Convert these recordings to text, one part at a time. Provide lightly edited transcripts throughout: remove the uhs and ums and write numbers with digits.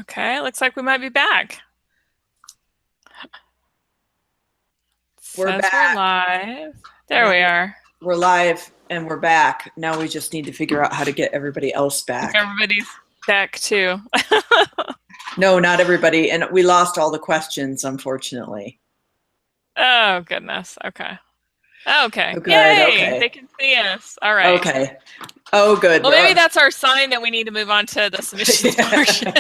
Okay, looks like we might be back. We're Says we're back. live. There Now we are. we're live and we're back. Now we just need to figure out how to get everybody else If back. everybody's back too. No, not everybody. And we lost all the questions, unfortunately. Oh, goodness. Okay. Okay. Oh, good. Yay! They Okay. can see us. All right. Okay. Oh, good. Well, maybe that's our sign that we need to move on to the submissions portion.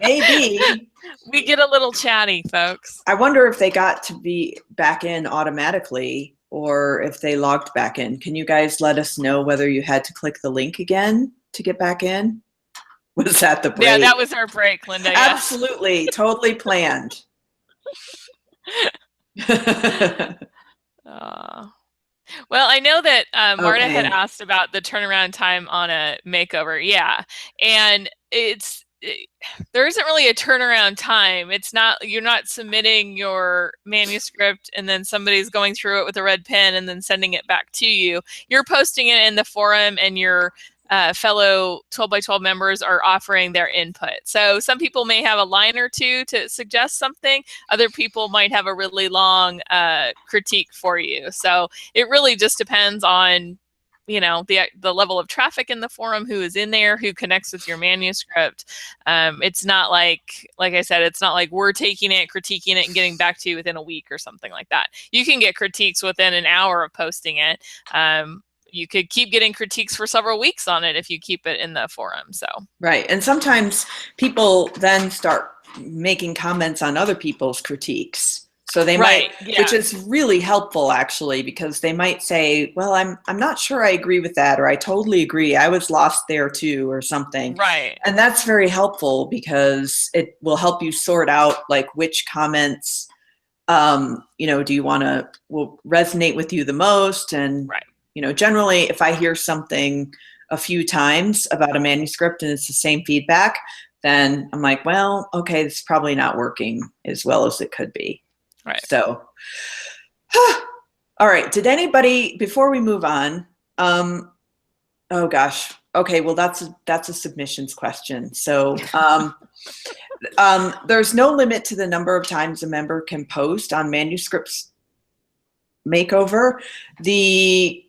Maybe. We get a little chatty, folks. I wonder if they got to be back in automatically or if they logged back in. Can you guys let us know whether you had to click the link again to get back in? Was that the Yeah, break? that was our break, Linda. Yes. Absolutely. Totally planned. Well, I know that Marta had Okay. asked about the turnaround time on a makeover. Yeah. And there isn't really a turnaround time. It's not, you're not submitting your manuscript and then somebody's going through it with a red pen and then sending it back to you. You're posting it in the forum and your fellow 12 by 12 members are offering their input. So some people may have a line or two to suggest something. Other people might have a really long critique for you. So it really just depends on, you know, the level of traffic in the forum, who is in there, who connects with your manuscript. It's not like I said, it's not like we're taking it, critiquing it, and getting back to you within a week or something like that. You can get critiques within an hour of posting it. You could keep getting critiques for several weeks on it if you keep it in the forum. So Right. And sometimes people then start making comments on other people's critiques. So they might, right, yeah, which is really helpful actually, because they might say, well, I'm not sure I agree with that, or I totally agree. I was lost there too, or something. right, And that's very helpful because it will help you sort out like which comments do you want to will resonate with you the most. And right. generally if I hear something a few times about a manuscript and it's the same feedback, then I'm like, well, okay, this is probably not working as well as it could be. Right. So all right, did anybody, before we move on, oh gosh, okay, well that's a submissions question. So there's no limit to the number of times a member can post on manuscripts makeover. The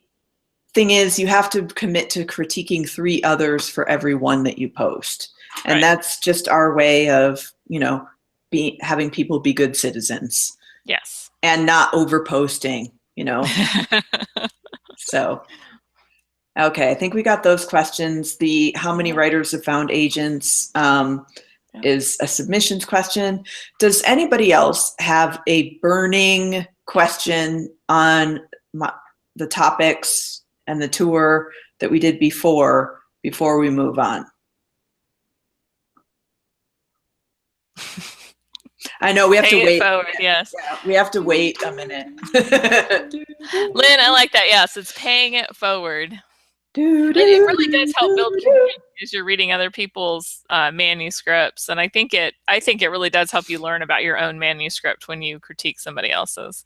thing is, you have to commit to critiquing 3 others for every one that you post. And right. that's just our way of, having people be good citizens. Yes. And not over posting, So, okay, I think we got those questions. The how many writers have found agents is a submissions question. Does anybody else have a burning question on the topics and the tour that we did before we move on? I know we have to wait. Forward, yes. Yeah, we have to wait a minute. Lynn, I like that. Yes, it's paying it forward. It really does help build community as you're reading other people's manuscripts, and I think it really does help you learn about your own manuscript when you critique somebody else's.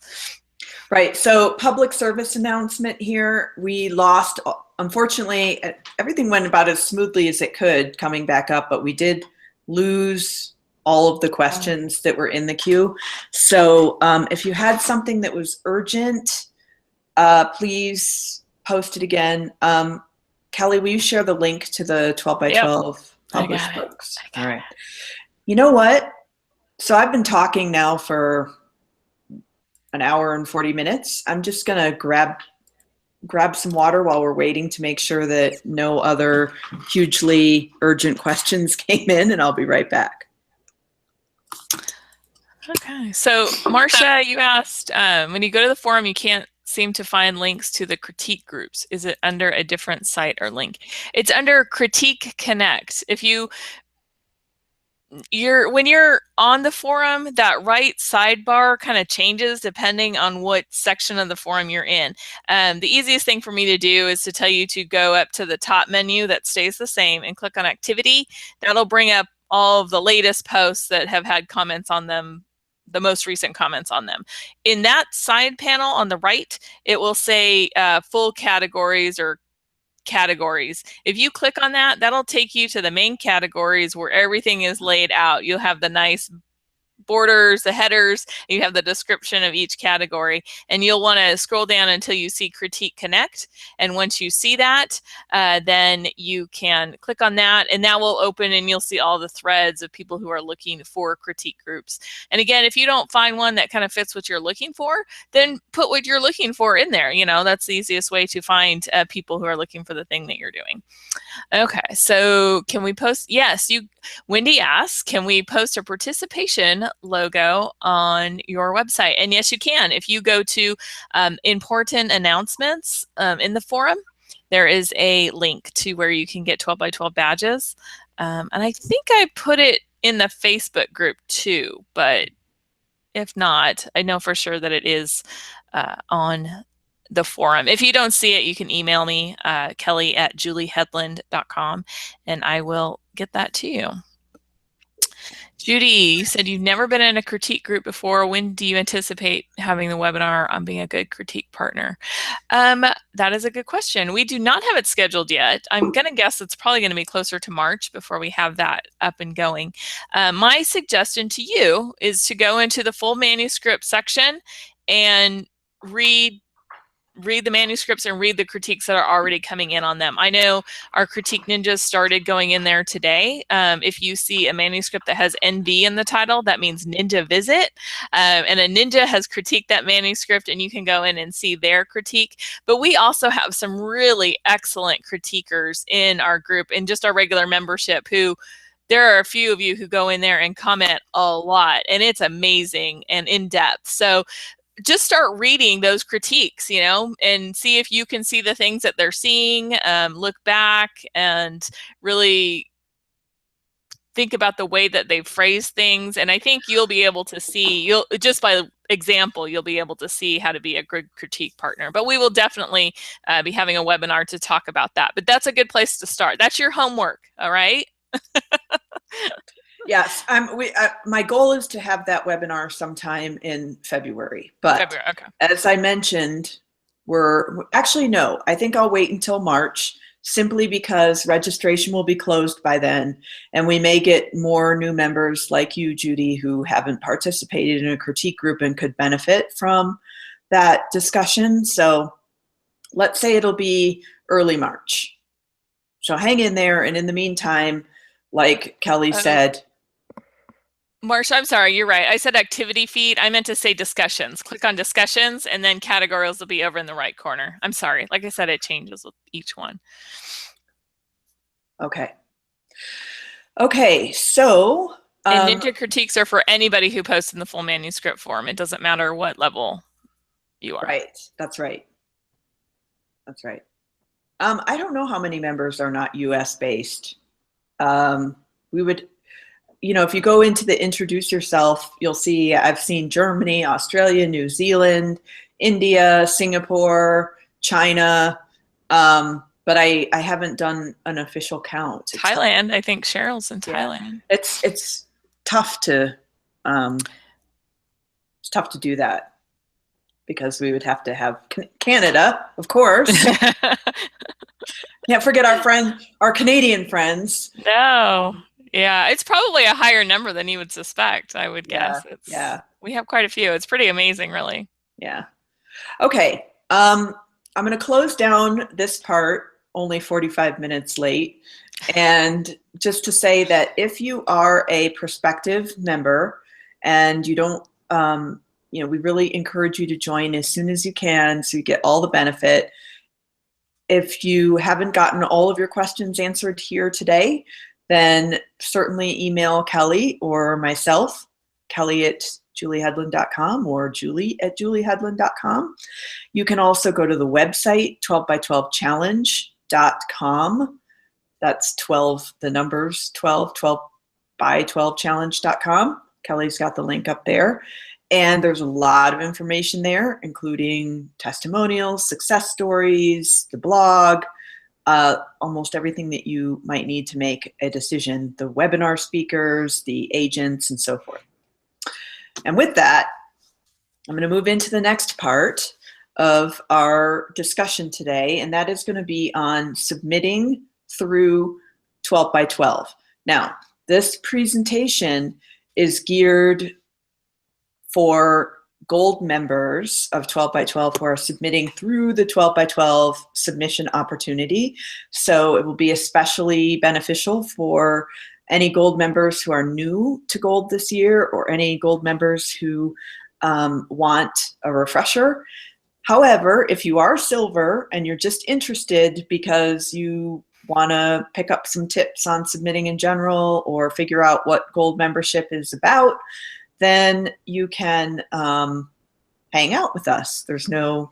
Right. So, public service announcement here. We lost, unfortunately, everything went about as smoothly as it could coming back up, but we did lose all of the questions that were in the queue. So, if you had something that was urgent, please post it again. Kelly, will you share the link to the 12 by 12 published books? All right. You know what? So I've been talking now for an hour and 40 minutes. I'm just going to grab some water while we're waiting to make sure that no other hugely urgent questions came in, and I'll be right back. Okay. So, Marcia, you asked, when you go to the forum, you can't seem to find links to the critique groups. Is it under a different site or link? It's under Critique Connect. If when you're on the forum, that right sidebar kind of changes depending on what section of the forum you're in. The easiest thing for me to do is to tell you to go up to the top menu that stays the same and click on activity. That'll bring up all of the latest posts that have had comments on them, the most recent comments on them. In that side panel on the right, it will say full categories or categories. If you click on that, that'll take you to the main categories where everything is laid out. You'll have the nice borders, the headers, you have the description of each category, and you'll want to scroll down until you see Critique Connect. And once you see that, then you can click on that, and that will open, and you'll see all the threads of people who are looking for critique groups. And again, if you don't find one that kind of fits what you're looking for, then put what you're looking for in there. You know, that's the easiest way to find people who are looking for the thing that you're doing. Okay, so can we post? Yes, Wendy asks, can we post a participation logo on your website? And yes, you can. If you go to important announcements in the forum, there is a link to where you can get 12 by 12 badges. And I think I put it in the Facebook group too, but if not, I know for sure that it is on the forum. If you don't see it, you can email me, kelly@julieheadland.com, and I will get that to you. Judy, you said you've never been in a critique group before. When do you anticipate having the webinar on being a good critique partner? That is a good question. We do not have it scheduled yet. I'm going to guess it's probably going to be closer to March before we have that up and going. My suggestion to you is to go into the full manuscript section and read the manuscripts and read the critiques that are already coming in on them. I know our critique ninjas started going in there today. If you see a manuscript that has NV in the title, that means Ninja Visit. And a ninja has critiqued that manuscript, and you can go in and see their critique. But we also have some really excellent critiquers in our group and just our regular membership who there are a few of you who go in there and comment a lot, and it's amazing and in depth. So just start reading those critiques, you know, and see if you can see the things that they're seeing, look back and really think about the way that they phrase things. And I think you'll be able to see, just by example, you'll be able to see how to be a good critique partner. But we will definitely be having a webinar to talk about that. But that's a good place to start. That's your homework, all right? Yes, my goal is to have that webinar sometime in February. But okay. As I mentioned, I think I'll wait until March, simply because registration will be closed by then, and we may get more new members like you, Judy, who haven't participated in a critique group and could benefit from that discussion. So let's say it'll be early March. So hang in there, and in the meantime, like Kelly said, Marsha, I'm sorry, you're right. I said activity feed. I meant to say discussions. Click on discussions, and then categories will be over in the right corner. I'm sorry. Like I said, it changes with each one. Okay. Okay, so and ninja critiques are for anybody who posts in the full manuscript form. It doesn't matter what level you are. Right. That's right. That's right. I don't know how many members are not US based. We would, you know, if you go into the introduce yourself, you'll see I've seen Germany, Australia, New Zealand, India, Singapore, China, but I haven't done an official count. Thailand, I think Cheryl's in Thailand. It's tough to do that, because we would have to have Canada, of course. Can't forget our Canadian friends. No. Yeah, it's probably a higher number than you would suspect, I would guess. We have quite a few. It's pretty amazing, really. Yeah. Okay. I'm going to close down this part, only 45 minutes late. And just to say that if you are a prospective member and you don't, you know, we really encourage you to join as soon as you can so you get all the benefit. If you haven't gotten all of your questions answered here today, then certainly email Kelly or myself, kelly@julieheadland.com or julie@julieheadland.com. You can also go to the website, 12by12challenge.com. That's 12, the numbers 12by12challenge.com. Kelly's got the link up there. And there's a lot of information there, including testimonials, success stories, the blog, almost everything that you might need to make a decision, the webinar speakers, the agents, and so forth. And with that, I'm going to move into the next part. of our discussion today, and that is going to be on submitting through 12 by 12. Now, this presentation is geared for gold members of 12 by 12 who are submitting through the 12 by 12 submission opportunity. So it will be especially beneficial for any gold members who are new to gold this year, or any gold members who want a refresher. However, if you are silver and you're just interested because you want to pick up some tips on submitting in general or figure out what gold membership is about, then you can hang out with us. There's no,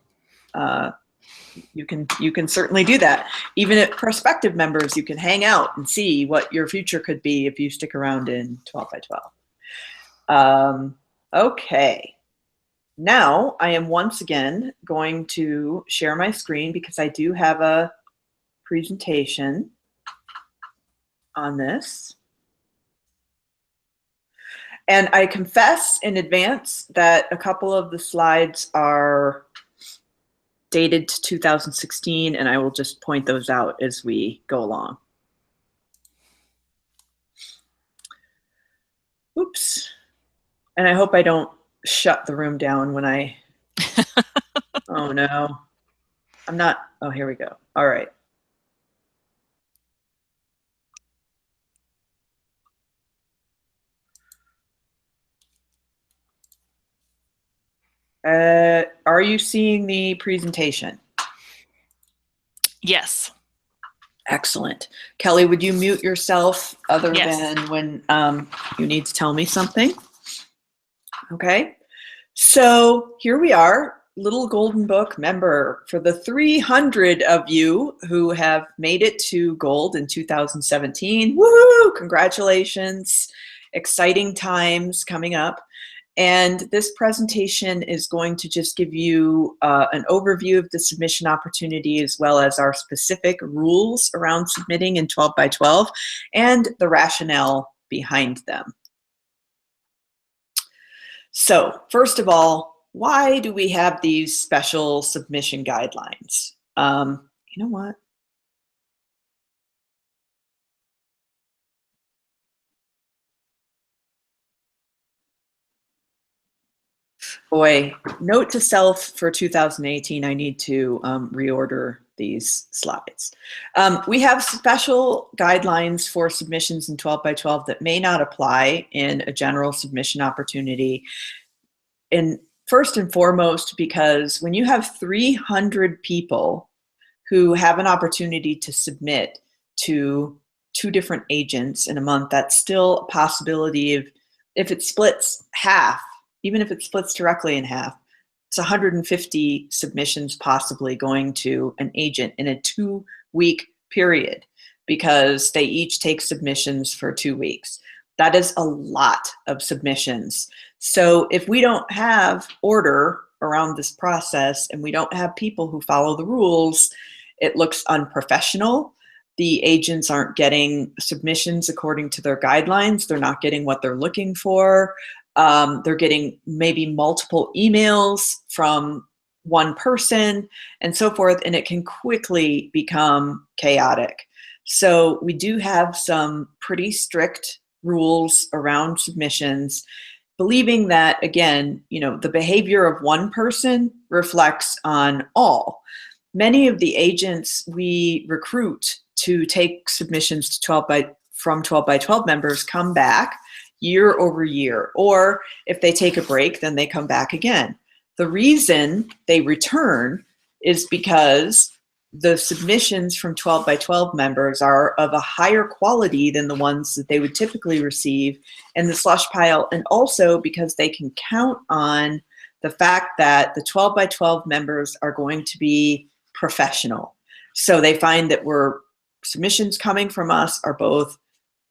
you can certainly do that. Even at prospective members, you can hang out and see what your future could be if you stick around in 12 by 12. Okay. Now I am once again going to share my screen because I do have a presentation on this. And I confess in advance that a couple of the slides are dated to 2016, and I will just point those out as we go along. Oops. And I hope I don't shut the room down when I, oh no, I'm not, oh, here we go. All right. Are you seeing the presentation? Yes. Excellent. Kelly, would you mute yourself other Yes. than when you need to tell me something? Okay. So here we are, Little Golden Book member. For the 300 of you who have made it to gold in 2017, woohoo, congratulations. Exciting times coming up. And this presentation is going to just give you an overview of the submission opportunity, as well as our specific rules around submitting in 12 by 12 and the rationale behind them. So first of all, why do we have these special submission guidelines? You know what? Boy, note to self for 2018, I need to reorder these slides. We have special guidelines for submissions in 12 by 12 that may not apply in a general submission opportunity. And first and foremost, because when you have 300 people who have an opportunity to submit to 2 different agents in a month, that's still a possibility of, if it splits half, even if it splits directly in half, it's 150 submissions possibly going to an agent in a 2-week period, because they each take submissions for 2 weeks. That is a lot of submissions. So if we don't have order around this process and we don't have people who follow the rules, it looks unprofessional. The agents aren't getting submissions according to their guidelines. They're not getting what they're looking for. They're getting maybe multiple emails from one person and so forth, and it can quickly become chaotic. So we do have some pretty strict rules around submissions, believing that, again, you know, the behavior of one person reflects on all. Many of the agents we recruit to take submissions to from 12 by 12 members come back year over year, or if they take a break, then they come back again. The reason they return is because the submissions from 12 by 12 members are of a higher quality than the ones that they would typically receive in the slush pile, and also because they can count on the fact that the 12 by 12 members are going to be professional. So they find that submissions coming from us are both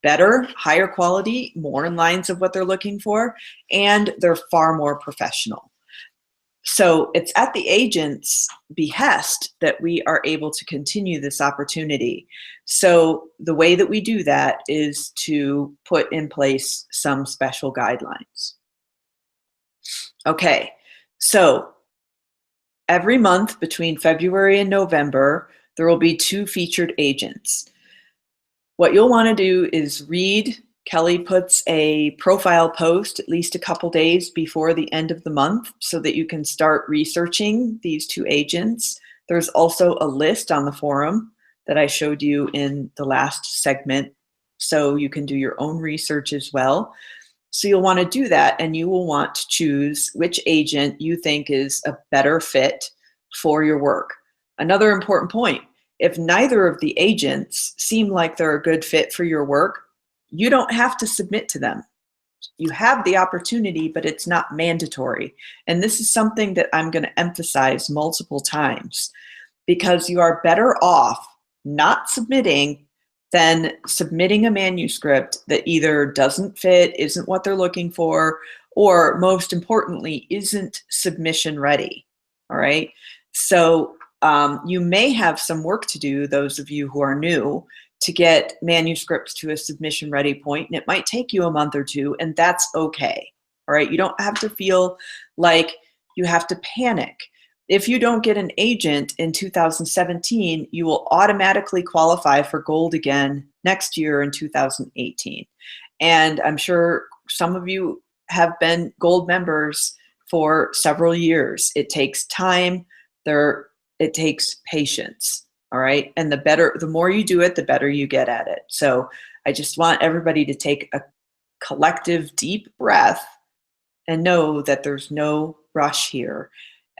better, higher quality, more in lines of what they're looking for, and they're far more professional. So it's at the agent's behest that we are able to continue this opportunity. So the way that we do that is to put in place some special guidelines. Okay, so every month between February and November, there will be 2 featured agents. What you'll want to do is read. Kelly puts a profile post at least a couple days before the end of the month so that you can start researching these 2 agents. There's also a list on the forum that I showed you in the last segment, so you can do your own research as well. So you'll want to do that, and you will want to choose which agent you think is a better fit for your work. Another important point, if neither of the agents seem like they're a good fit for your work, you don't have to submit to them. You have the opportunity, but it's not mandatory. And this is something that I'm going to emphasize multiple times, because you are better off not submitting than submitting a manuscript that either doesn't fit, isn't what they're looking for, or most importantly, isn't submission ready. All right. So you may have some work to do, those of you who are new, to get manuscripts to a submission ready point, and it might take you a month or 2, and that's okay. All right. You don't have to feel like you have to panic. If you don't get an agent in 2017, you will automatically qualify for gold again next year in 2018. And I'm sure some of you have been gold members for several years. It takes time. It takes patience. All right. And the more you do it, the better you get at it. So I just want everybody to take a collective deep breath and know that there's no rush here.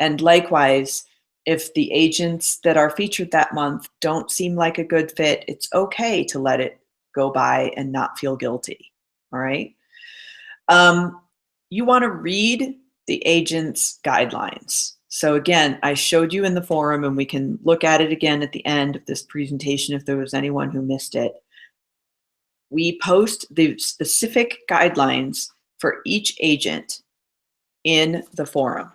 And likewise, if the agents that are featured that month don't seem like a good fit, it's okay to let it go by and not feel guilty. All right. You want to read the agent's guidelines. So again, I showed you in the forum, and we can look at it again at the end of this presentation if there was anyone who missed it. We post the specific guidelines for each agent in the forum.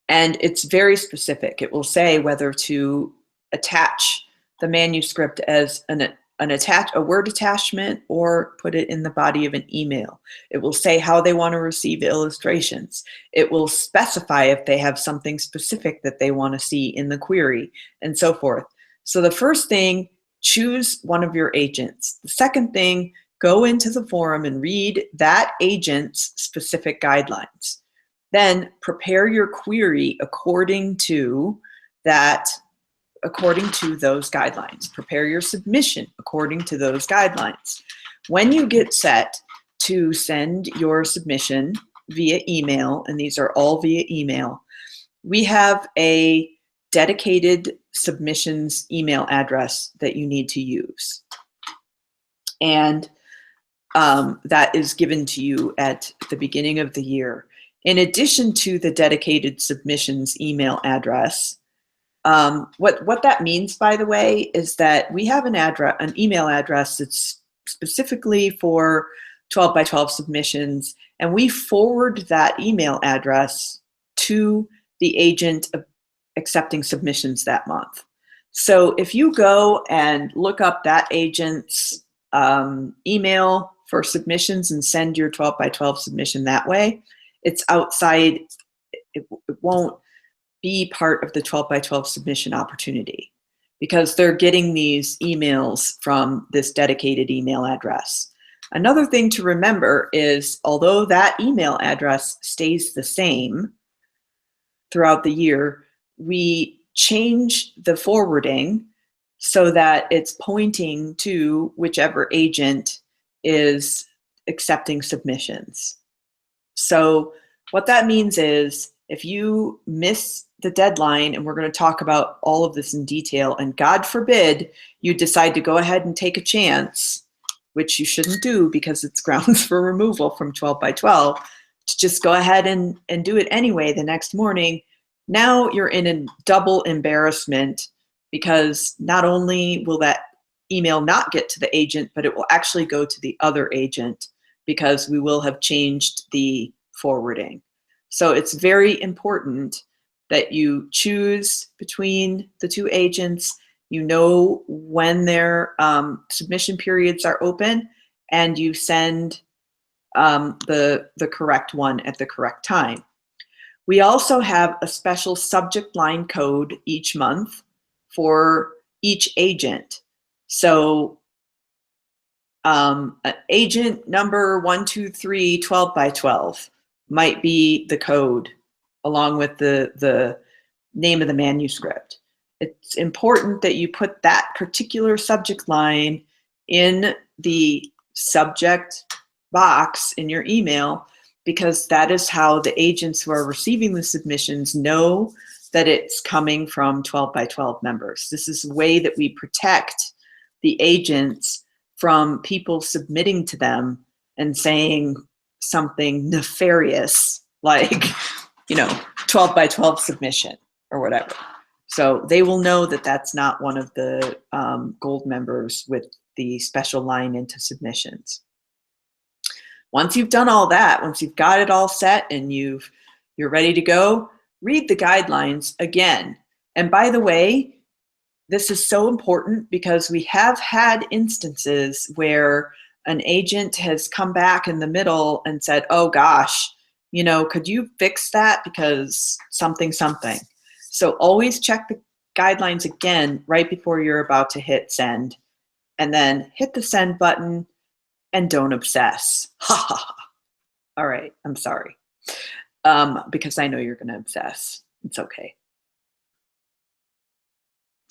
And it's very specific. It will say whether to attach the manuscript as a word attachment or put it in the body of an email. It will say how they want to receive illustrations. It will specify if they have something specific that they want to see in the query, and so forth. So the first thing, choose one of your agents. The second thing, go into the forum and read that agent's specific guidelines. Then prepare your query according to those guidelines. Prepare your submission according to those guidelines. When you get set to send your submission via email, and these are all via email, we have a dedicated submissions email address that you need to use. And that is given to you at the beginning of the year. In addition to the dedicated submissions email address, what that means, by the way, is that we have an email address that's specifically for 12 by 12 submissions, and we forward that email address to the agent accepting submissions that month. So if you go and look up that agent's email for submissions and send your 12 by 12 submission that way, it's outside, it won't be part of the 12 by 12 submission opportunity, because they're getting these emails from this dedicated email address. Another thing to remember is, although that email address stays the same throughout the year, we change the forwarding so that it's pointing to whichever agent is accepting submissions. So what that means is, if you miss the deadline, and we're going to talk about all of this in detail, and God forbid you decide to go ahead and take a chance, which you shouldn't do because it's grounds for removal from 12 by 12, to just go ahead and do it anyway the next morning, now you're in a double embarrassment, because not only will that email not get to the agent, but it will actually go to the other agent, because we will have changed the forwarding. So it's very important that you choose between the 2 agents, you know when their submission periods are open, and you send the correct one at the correct time. We also have a special subject line code each month for each agent. So agent number 123 12 by 12 might be the code along with the name of the manuscript. It's important that you put that particular subject line in the subject box in your email, because that is how the agents who are receiving the submissions know that it's coming from 12 by 12 members. This is a way that we protect the agents from people submitting to them and saying something nefarious like, 12 by 12 submission or whatever. So they will know that that's not one of the gold members with the special line into submissions. Once you've done all that, once you've got it all set and you're ready to go, read the guidelines again. And by the way, this is so important because we have had instances where an agent has come back in the middle and said, oh gosh, could you fix that because something. So always check the guidelines again right before you're about to hit send, and then hit the send button and don't obsess. Ha ha ha. All right, I'm sorry. Because I know you're going to obsess. It's okay.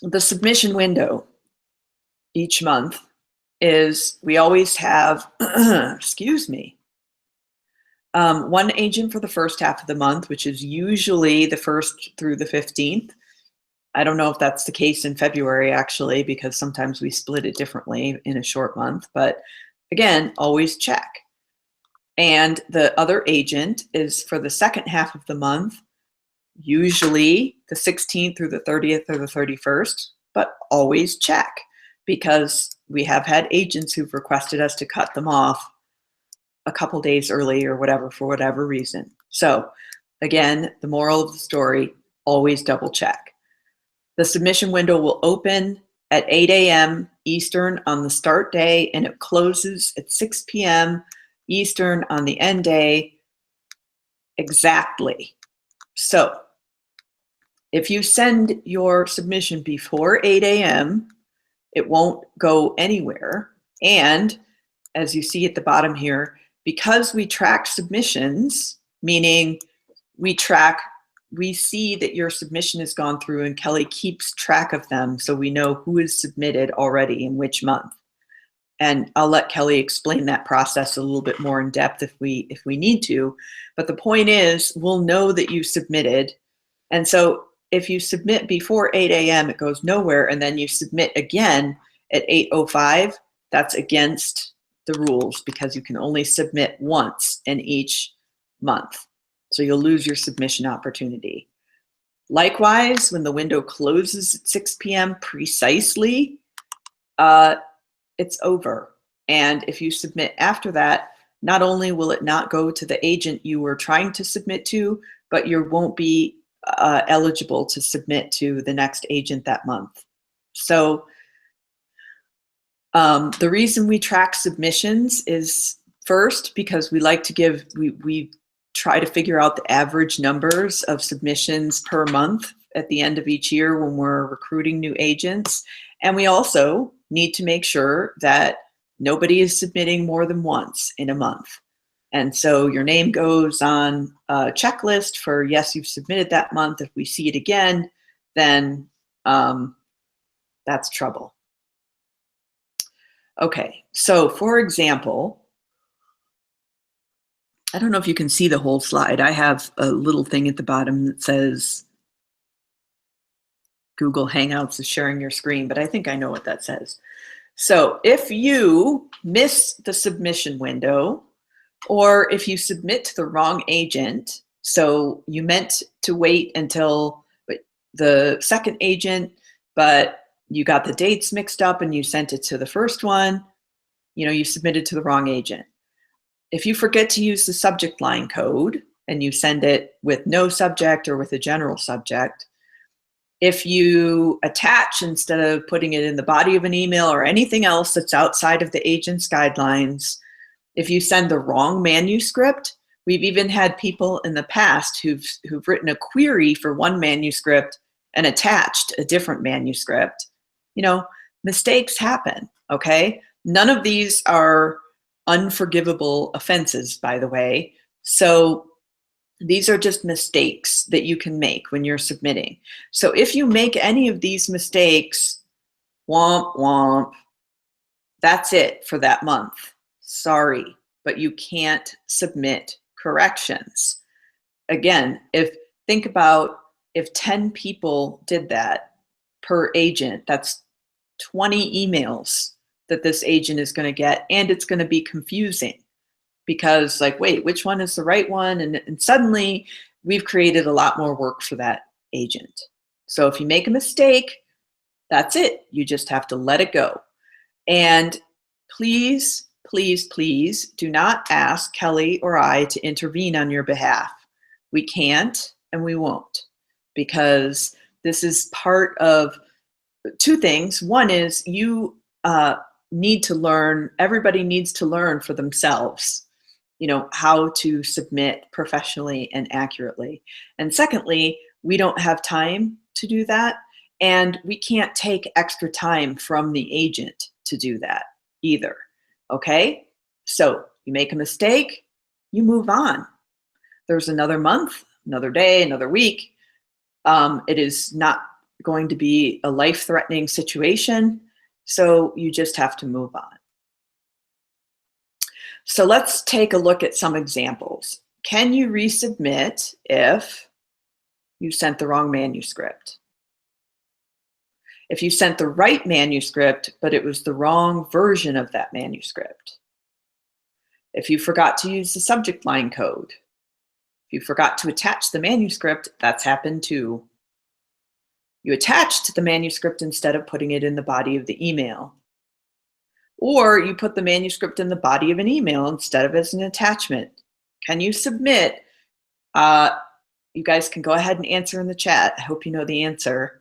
The submission window each month is, we always have, excuse me, one agent for the first half of the month, which is usually the 1st through the 15th. I don't know if that's the case in February, actually, because sometimes we split it differently in a short month. But again, always check. And the other agent is for the second half of the month, usually the 16th through the 30th or the 31st, but always check, because we have had agents who've requested us to cut them off a couple days early or whatever, for whatever reason. So again, the moral of the story, always double check. The submission window will open at 8 a.m. Eastern on the start day, and it closes at 6 p.m. Eastern on the end day exactly. So if you send your submission before 8 a.m., it won't go anywhere. And as you see at the bottom here, because we track submissions, meaning we see that your submission has gone through and Kelly keeps track of them, so we know who is submitted already in which month. And I'll let Kelly explain that process a little bit more in depth if we need to. But the point is, we'll know that you submitted. And so if you submit before 8 a.m., it goes nowhere, and then you submit again at 8:05, that's against the rules, because you can only submit once in each month. So you'll lose your submission opportunity. Likewise, when the window closes at 6 p.m. precisely, it's over. And if you submit after that, not only will it not go to the agent you were trying to submit to, but you won't be eligible to submit to the next agent that month. So the reason we track submissions is, first, because we like to we try to figure out the average numbers of submissions per month at the end of each year when we're recruiting new agents. And we also need to make sure that nobody is submitting more than once in a month. And so your name goes on a checklist for, yes, you've submitted that month. If we see it again, then that's trouble. Okay, so for example, I don't know if you can see the whole slide. I have a little thing at the bottom that says Google Hangouts is sharing your screen, but I think I know what that says. So if you miss the submission window, or if you submit to the wrong agent, so you meant to wait until the second agent, but you got the dates mixed up and you sent it to the first one, you submitted to the wrong agent. If you forget to use the subject line code and you send it with no subject or with a general subject, if you attach instead of putting it in the body of an email or anything else that's outside of the agent's guidelines, if you send the wrong manuscript, We've even had people in the past who've written a query for one manuscript and attached a different manuscript. You know, mistakes happen, okay? None of these are unforgivable offenses, by the way. So these are just mistakes that you can make when you're submitting. So if you make any of these mistakes, womp womp, that's it for that month. Sorry, but you can't submit corrections. Again, think about if 10 people did that per agent, that's 20 emails that this agent is going to get, and it's going to be confusing because, like, wait, which one is the right one? And suddenly we've created a lot more work for that agent. So if you make a mistake, that's it. You just have to let it go. And please, please, please do not ask Kelly or I to intervene on your behalf. We can't and we won't, because this is part of two things. One is you need to learn, everybody needs to learn for themselves, you know, how to submit professionally and accurately. And secondly, we don't have time to do that, and we can't take extra time from the agent to do that either, okay? So you make a mistake, you move on. There's another month, another day, another week. It is not going to be a life-threatening situation, so you just have to move on. So let's take a look at some examples. Can you resubmit if you sent the wrong manuscript? If you sent the right manuscript, but it was the wrong version of that manuscript. If you forgot to use the subject line code. If you forgot to attach the manuscript, that's happened too. You attached the manuscript instead of putting it in the body of the email. Or you put the manuscript in the body of an email instead of as an attachment. Can you submit? You guys can go ahead and answer in the chat. I hope you know the answer.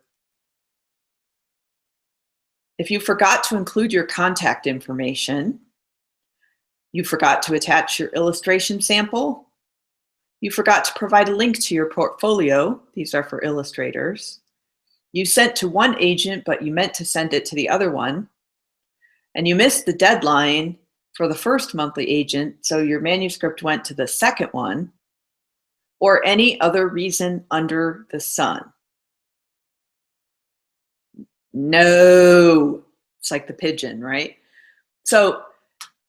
If you forgot to include your contact information, you forgot to attach your illustration sample, you forgot to provide a link to your portfolio, these are for illustrators, you sent to one agent, but you meant to send it to the other one, and you missed the deadline for the first monthly agent, so your manuscript went to the second one, or any other reason under the sun. No, it's like the pigeon, right? So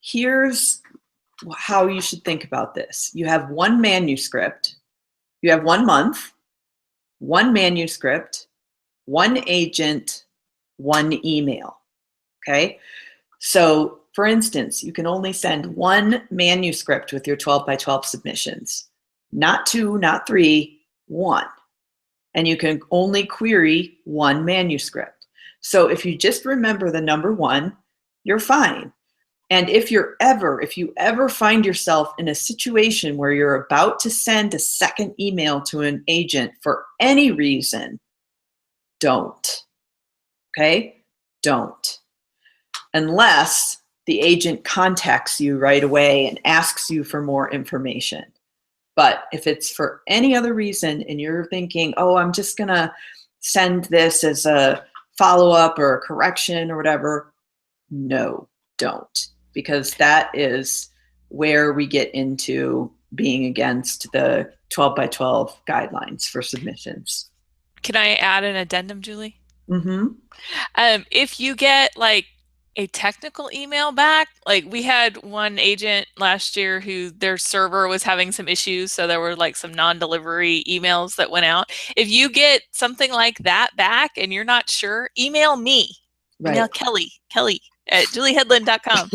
here's how you should think about this. You have one manuscript, you have 1 month, one manuscript, one agent, one email, okay? So for instance, you can only send one manuscript with your 12 by 12 submissions, not 2, not 3, 1. And you can only query one manuscript. So if you just remember the number 1, you're fine. And if you ever find yourself in a situation where you're about to send a second email to an agent for any reason, don't, okay? Don't. Unless the agent contacts you right away and asks you for more information. But if it's for any other reason and you're thinking, oh, I'm just gonna send this as a follow-up or a correction or whatever, no, don't. Because that is where we get into being against the 12 by 12 guidelines for submissions. Can I add an addendum, Julie? Mm-hmm. If you get like a technical email back, like we had one agent last year who their server was having some issues, so there were like some non-delivery emails that went out. If you get something like that back and you're not sure, email me. Right. Email Kelly at julieheadland.com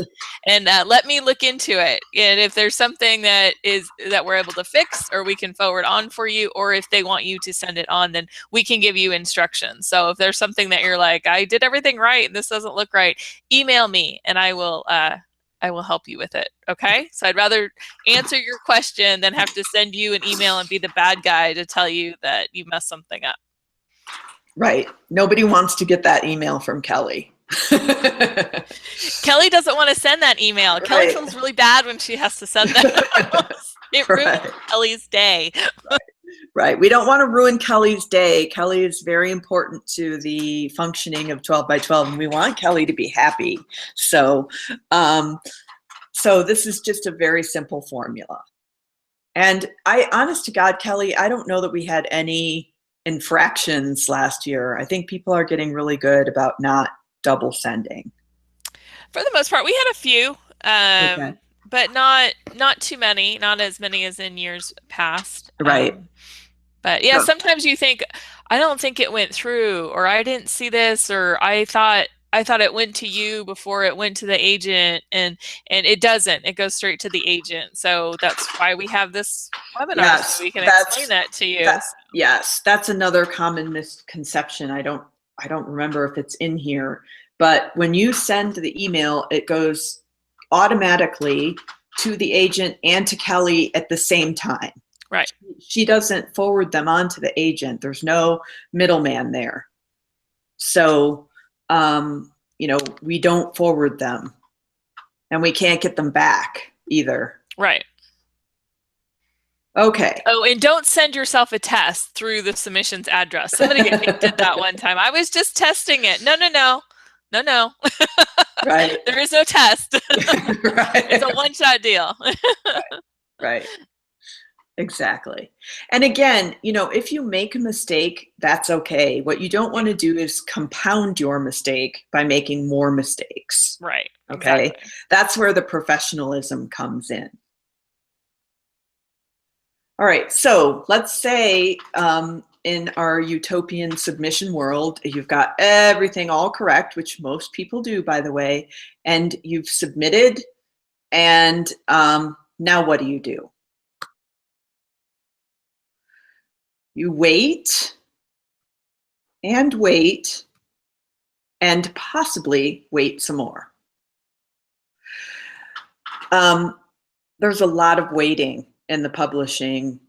and let me look into it. And if there's something that we're able to fix or we can forward on for you, or if they want you to send it on, then we can give you instructions. So if there's something that you're like, I did everything right and this doesn't look right, email me and I will help you with it. Okay. So I'd rather answer your question than have to send you an email and be the bad guy to tell you that you messed something up. Right. Nobody wants to get that email from Kelly. Kelly doesn't want to send that email. Right. Kelly feels really bad when she has to send that. It ruined Right. Kelly's day. Right. We don't want to ruin Kelly's day. Kelly is very important to the functioning of 12 by 12, and we want Kelly to be happy. So, so this is just a very simple formula. And honest to God, Kelly, I don't know that we had any infractions last year. I think people are getting really good about not double sending. For the most part, we had a few, Okay. but not too many, not as many as in years past. Right. But yeah, So, sometimes you think, I don't think it went through, or I didn't see this, or I thought it went to you before it went to the agent, and it doesn't. It goes straight to the agent. So that's why we have this webinar, so yes, we can explain that to you. yes, that's another common misconception. I don't remember if it's in here, but when you send the email, it goes automatically to the agent and to Kelly at the same time. Right. She doesn't forward them on to the agent. There's no middleman there. So, we don't forward them, and we can't get them back either. Right. Okay. Oh, and don't send yourself a test through the submissions address. Somebody did that one time. I was just testing it. No. Right. There is no test. Right. It's a one-shot deal. Right. Exactly. And again, if you make a mistake, that's okay. What you don't want to do is compound your mistake by making more mistakes. Right. Okay. Exactly. That's where the professionalism comes in. All right. So let's say in our utopian submission world, you've got everything all correct, which most people do, by the way, and you've submitted. And now what do? You wait and wait and possibly wait some more. There's a lot of waiting in the publishing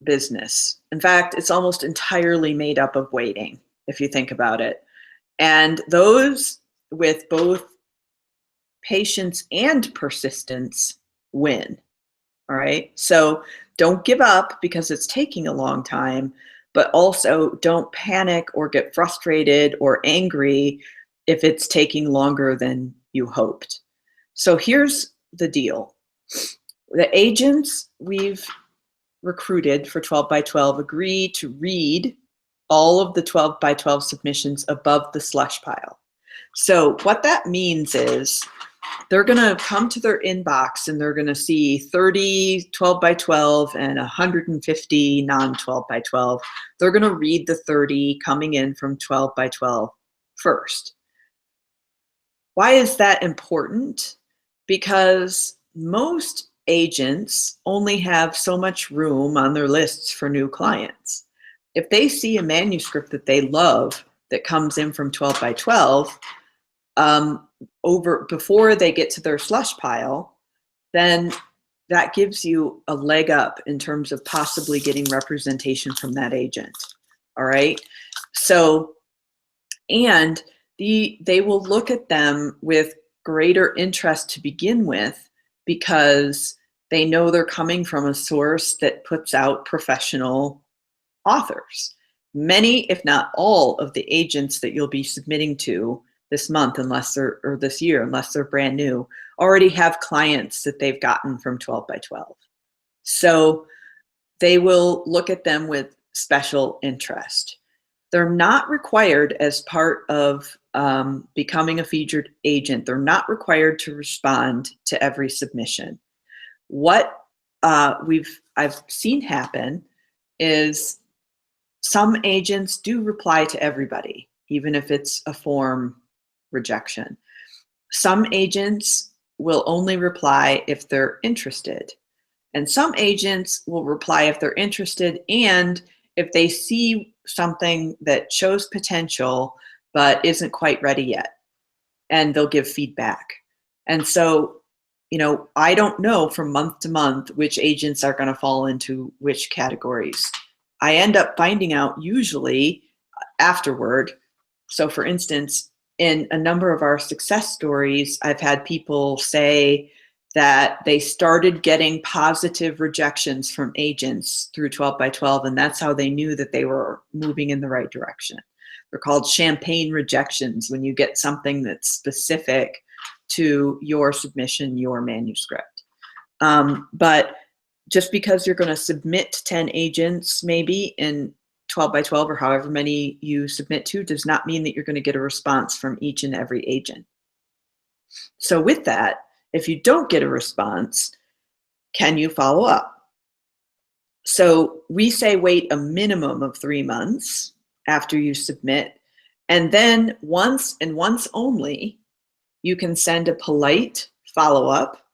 business. In fact, it's almost entirely made up of waiting, if you think about it. And those with both patience and persistence win. All right. So don't give up because it's taking a long time, but also don't panic or get frustrated or angry if it's taking longer than you hoped. So here's the deal. The agents we've recruited for 12 by 12 agree to read all of the 12 by 12 submissions above the slush pile. So what that means is they're going to come to their inbox and they're going to see 30 12 by 12 and 150 non-12 by 12. They're going to read the 30 coming in from 12 by 12 first. Why is that important? Because most agents only have so much room on their lists for new clients. If they see a manuscript that they love that comes in from 12 by 12, before they get to their slush pile, then that gives you a leg up in terms of possibly getting representation from that agent. All right. So, and they will look at them with greater interest to begin with because they know they're coming from a source that puts out professional authors. Many, if not all, of the agents that you'll be submitting to this month, or this year, unless they're brand new, already have clients that they've gotten from 12 by 12. So they will look at them with special interest. They're not required as part of becoming a featured agent. They're not required to respond to every submission. What I've seen happen is some agents do reply to everybody, even if it's a form rejection. Some agents will only reply if they're interested. And some agents will reply if they're interested and if they see something that shows potential but isn't quite ready yet. And they'll give feedback. And so, I don't know from month to month which agents are going to fall into which categories. I end up finding out usually afterward. So for instance, in a number of our success stories, I've had people say that they started getting positive rejections from agents through 12 by 12, and that's how they knew that they were moving in the right direction. They're called champagne rejections when you get something that's specific to your submission, your manuscript. But just because you're going to submit 10 agents maybe in 12 by 12 or however many you submit to does not mean that you're going to get a response from each and every agent. So with that, if you don't get a response, can you follow up? So we say wait a minimum of 3 months after you submit, and then once and once only, you can send a polite follow-up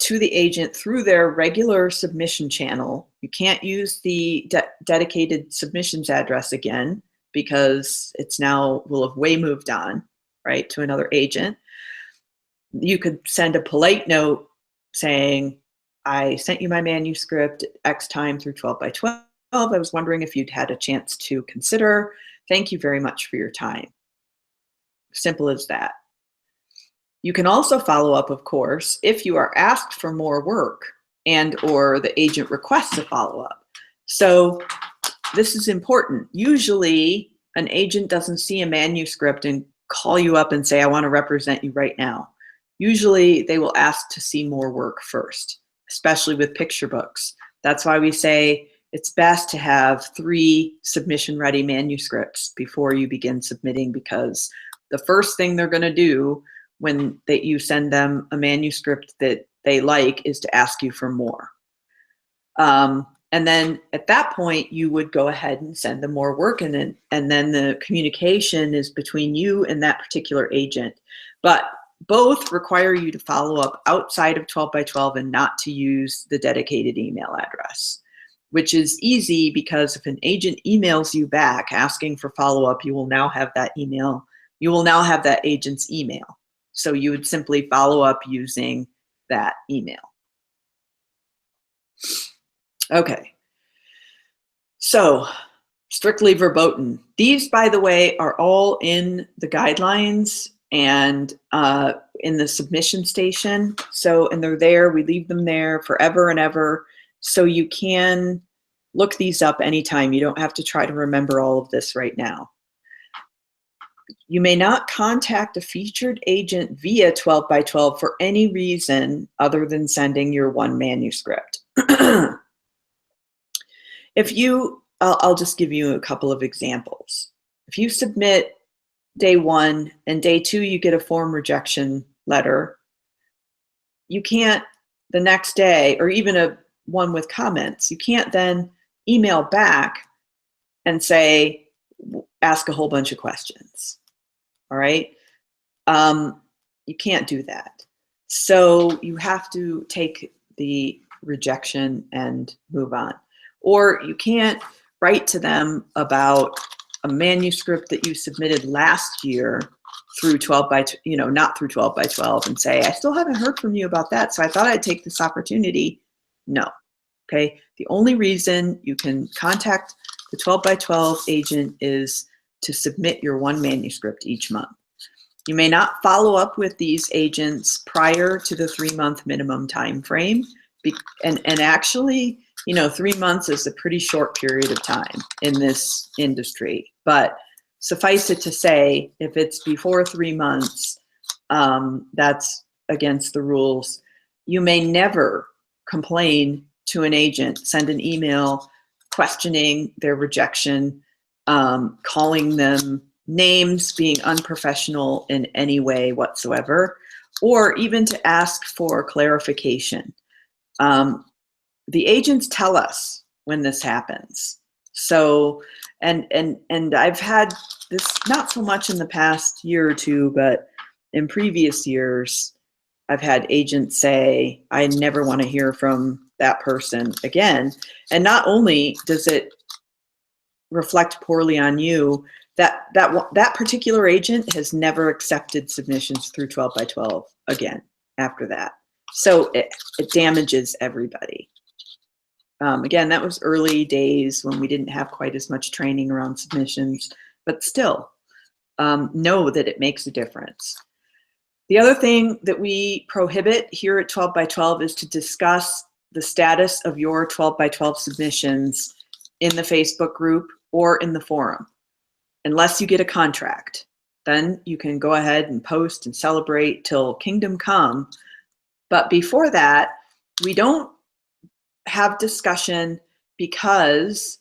to the agent through their regular submission channel. You can't use the dedicated submissions address again because it's now will have way moved on, right, to another agent. You could send a polite note saying, I sent you my manuscript X time through 12 by 12. I was wondering if you'd had a chance to consider. Thank you very much for your time. Simple as that. You can also follow up, of course, if you are asked for more work and or the agent requests a follow-up. So this is important. Usually an agent doesn't see a manuscript and call you up and say, I want to represent you right now. Usually they will ask to see more work first, especially with picture books. That's why we say it's best to have 3 submission-ready manuscripts before you begin submitting, because the first thing they're going to do when you send them a manuscript that they like is to ask you for more. And then at that point, you would go ahead and send them more work, and then the communication is between you and that particular agent. But both require you to follow up outside of 12 by 12 and not to use the dedicated email address, which is easy because if an agent emails you back asking for follow-up, you will now have that email. You will now have that agent's email. So you would simply follow up using that email. Okay. So strictly verboten. These, by the way, are all in the guidelines and in the submission station. So, and they're there, we leave them there forever and ever. So you can look these up anytime. You don't have to try to remember all of this right now. You may not contact a featured agent via 12 by 12 for any reason other than sending your one manuscript. If you, I'll just give you a couple of examples. If you submit day 1 and day 2 you get a form rejection letter, you can't the next day, or even a one with comments, you can't then email back and say, ask a whole bunch of questions. All right? You can't do that. So you have to take the rejection and move on. Or you can't write to them about a manuscript that you submitted last year through 12 by, not through 12 by 12 and say, I still haven't heard from you about that, so I thought I'd take this opportunity. No, okay? The only reason you can contact the 12 by 12 agent is to submit your one manuscript each month. You may not follow up with these agents prior to the 3-month minimum time frame. And actually, 3 months is a pretty short period of time in this industry. But suffice it to say, if it's before 3 months, that's against the rules. You may never complain to an agent, send an email questioning their rejection, calling them names, being unprofessional in any way whatsoever, or even to ask for clarification. The agents tell us when this happens. So, and I've had this not so much in the past year or two, but in previous years, I've had agents say, I never want to hear from that person again. And not only does it reflect poorly on you, that particular agent has never accepted submissions through 12 by 12 again after that. So it damages everybody. Again, that was early days when we didn't have quite as much training around submissions, but still know that it makes a difference. The other thing that we prohibit here at 12 by 12 is to discuss the status of your 12 by 12 submissions in the Facebook group or in the forum, unless you get a contract. Then you can go ahead and post and celebrate till kingdom come. But before that, we don't have discussion, because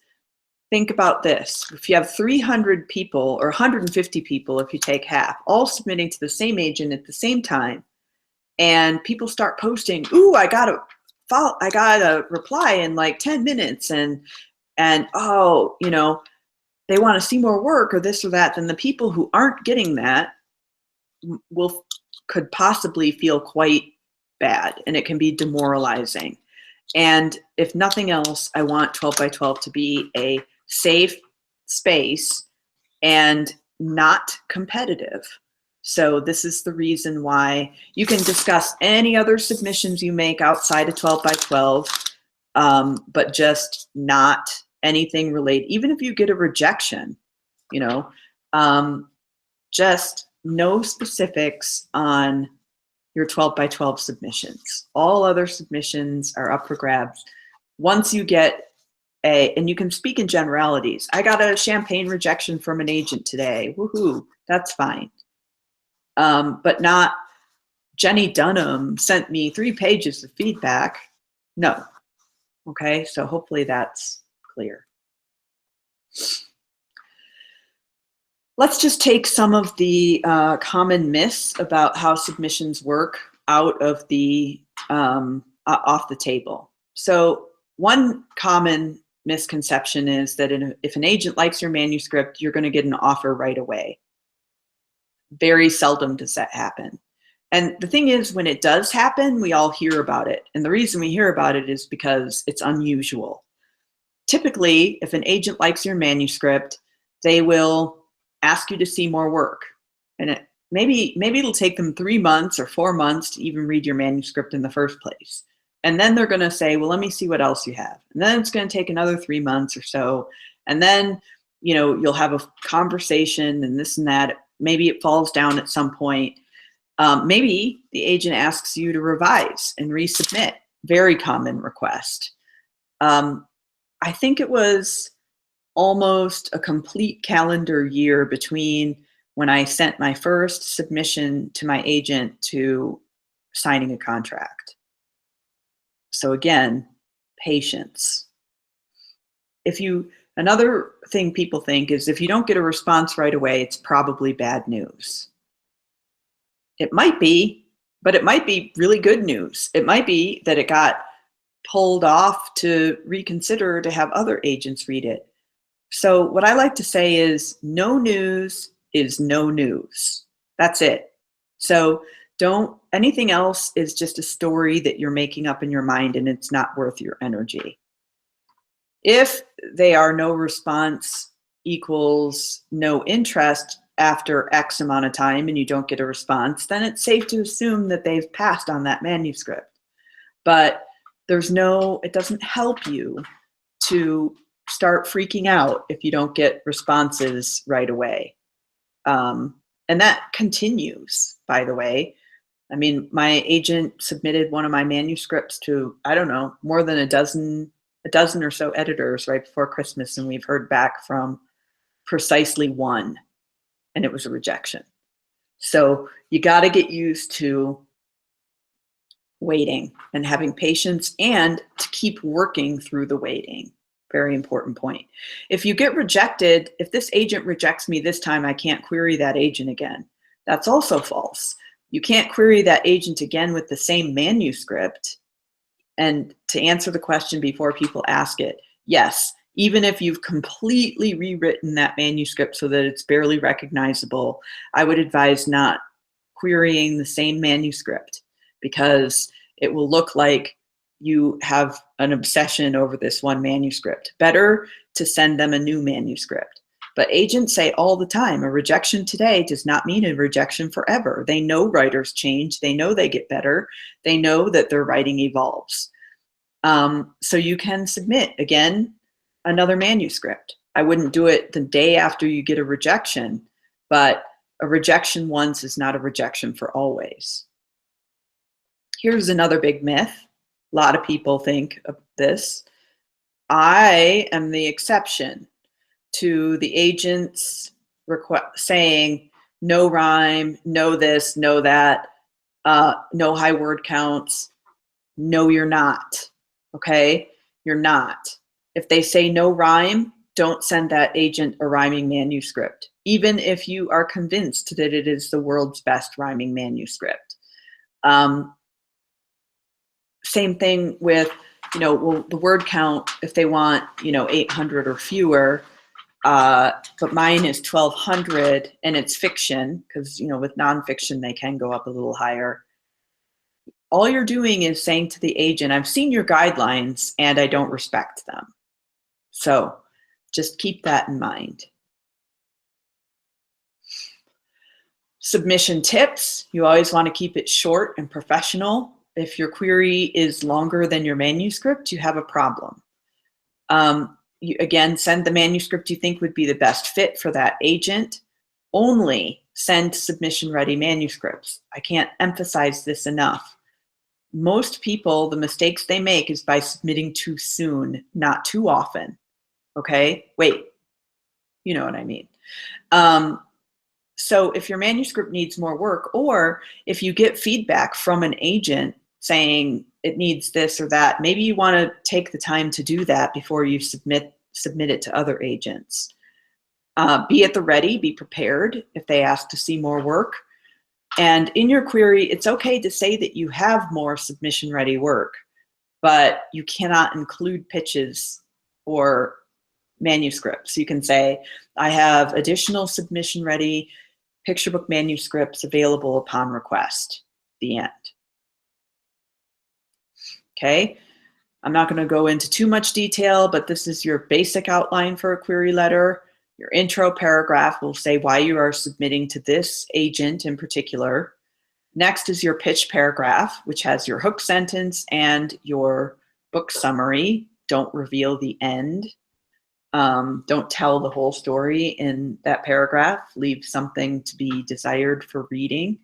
think about this. If you have 300 people or 150 people, if you take half, all submitting to the same agent at the same time, and people start posting, ooh, I got a reply in like 10 minutes, and oh, you know, they want to see more work or this or that, then the people who aren't getting that could possibly feel quite bad, and it can be demoralizing. And if nothing else, I want 12 by 12 to be a safe space and not competitive. So this is the reason why you can discuss any other submissions you make outside of 12 by 12, but just not anything related. Even if you get a rejection, you know, just no specifics on your 12 by 12 submissions. All other submissions are up for grabs. Once you get and you can speak in generalities. I got a champagne rejection from an agent today. Woohoo, that's fine. But not Jenny Dunham sent me 3 pages of feedback. No. Okay, so hopefully that's clear. Let's just take some of the common myths about how submissions work out of the off the table. So one common misconception is that if an agent likes your manuscript, you're going to get an offer right away. Very seldom does that happen. And the thing is, when it does happen, we all hear about it. And the reason we hear about it is because it's unusual. Typically, if an agent likes your manuscript, they will ask you to see more work. And maybe it'll take them 3 months or 4 months to even read your manuscript in the first place. And then they're going to say, well, let me see what else you have. And then it's going to take another 3 months or so. And then, you know, you'll have a conversation and this and that. Maybe it falls down at some point. Maybe the agent asks you to revise and resubmit. Very common request. I think it was almost a complete calendar year between when I sent my first submission to my agent to signing a contract. So again, patience. Another thing people think is if you don't get a response right away, it's probably bad news. It might be, but it might be really good news. It might be that it got pulled off to reconsider to have other agents read it. So what I like to say is no news is no news. That's it. So anything else is just a story that you're making up in your mind, and it's not worth your energy. If they are no response equals no interest after X amount of time and you don't get a response, then it's safe to assume that they've passed on that manuscript. But it doesn't help you to start freaking out if you don't get responses right away. And that continues, by the way. I mean, my agent submitted one of my manuscripts to, I don't know, more than a dozen or so editors right before Christmas, and we've heard back from precisely one, and it was a rejection. So you got to get used to waiting and having patience, and to keep working through the waiting. Very important point. If you get rejected, if this agent rejects me this time, I can't query that agent again. That's also false. You can't query that agent again with the same manuscript. And to answer the question before people ask it, yes, even if you've completely rewritten that manuscript so that it's barely recognizable, I would advise not querying the same manuscript, because it will look like you have an obsession over this one manuscript. Better to send them a new manuscript. But agents say all the time, a rejection today does not mean a rejection forever. They know writers change. They know they get better. They know that their writing evolves. So you can submit, again, another manuscript. I wouldn't do it the day after you get a rejection, but A rejection once is not a rejection for always. Here's another big myth. A lot of people think of this. I am the exception to the agents saying no rhyme, no this, no that, no high word counts. No, you're not. Okay? You're not. If they say no rhyme, don't send that agent a rhyming manuscript, even if you are convinced that it is the world's best rhyming manuscript. Same thing with, well, the word count, if they want, 800 or fewer, but mine is 1,200 and it's fiction, because, with nonfiction, they can go up a little higher. All you're doing is saying to the agent, I've seen your guidelines and I don't respect them. So just keep that in mind. Submission tips. You always want to keep it short and professional. If your query is longer than your manuscript, you have a problem. Again, send the manuscript you think would be the best fit for that agent. Only send submission-ready manuscripts. I can't emphasize this enough. Most people, the mistakes they make is by submitting too soon, not too often. Okay? Wait, you know what I mean. So if your manuscript needs more work, or if you get feedback from an agent saying it needs this or that, maybe you want to take the time to do that before you submit it to other agents. Be at the ready, be prepared if they ask to see more work. And in your query, it's okay to say that you have more submission-ready work, but you cannot include pitches or manuscripts. You can say, I have additional submission-ready picture book manuscripts available upon request. The end. Okay, I'm not going to go into too much detail, but this is your basic outline for a query letter. Your intro paragraph will say why you are submitting to this agent in particular. Next is your pitch paragraph, which has your hook sentence and your book summary. Don't reveal the end. Don't tell the whole story in that paragraph. Leave something to be desired for reading.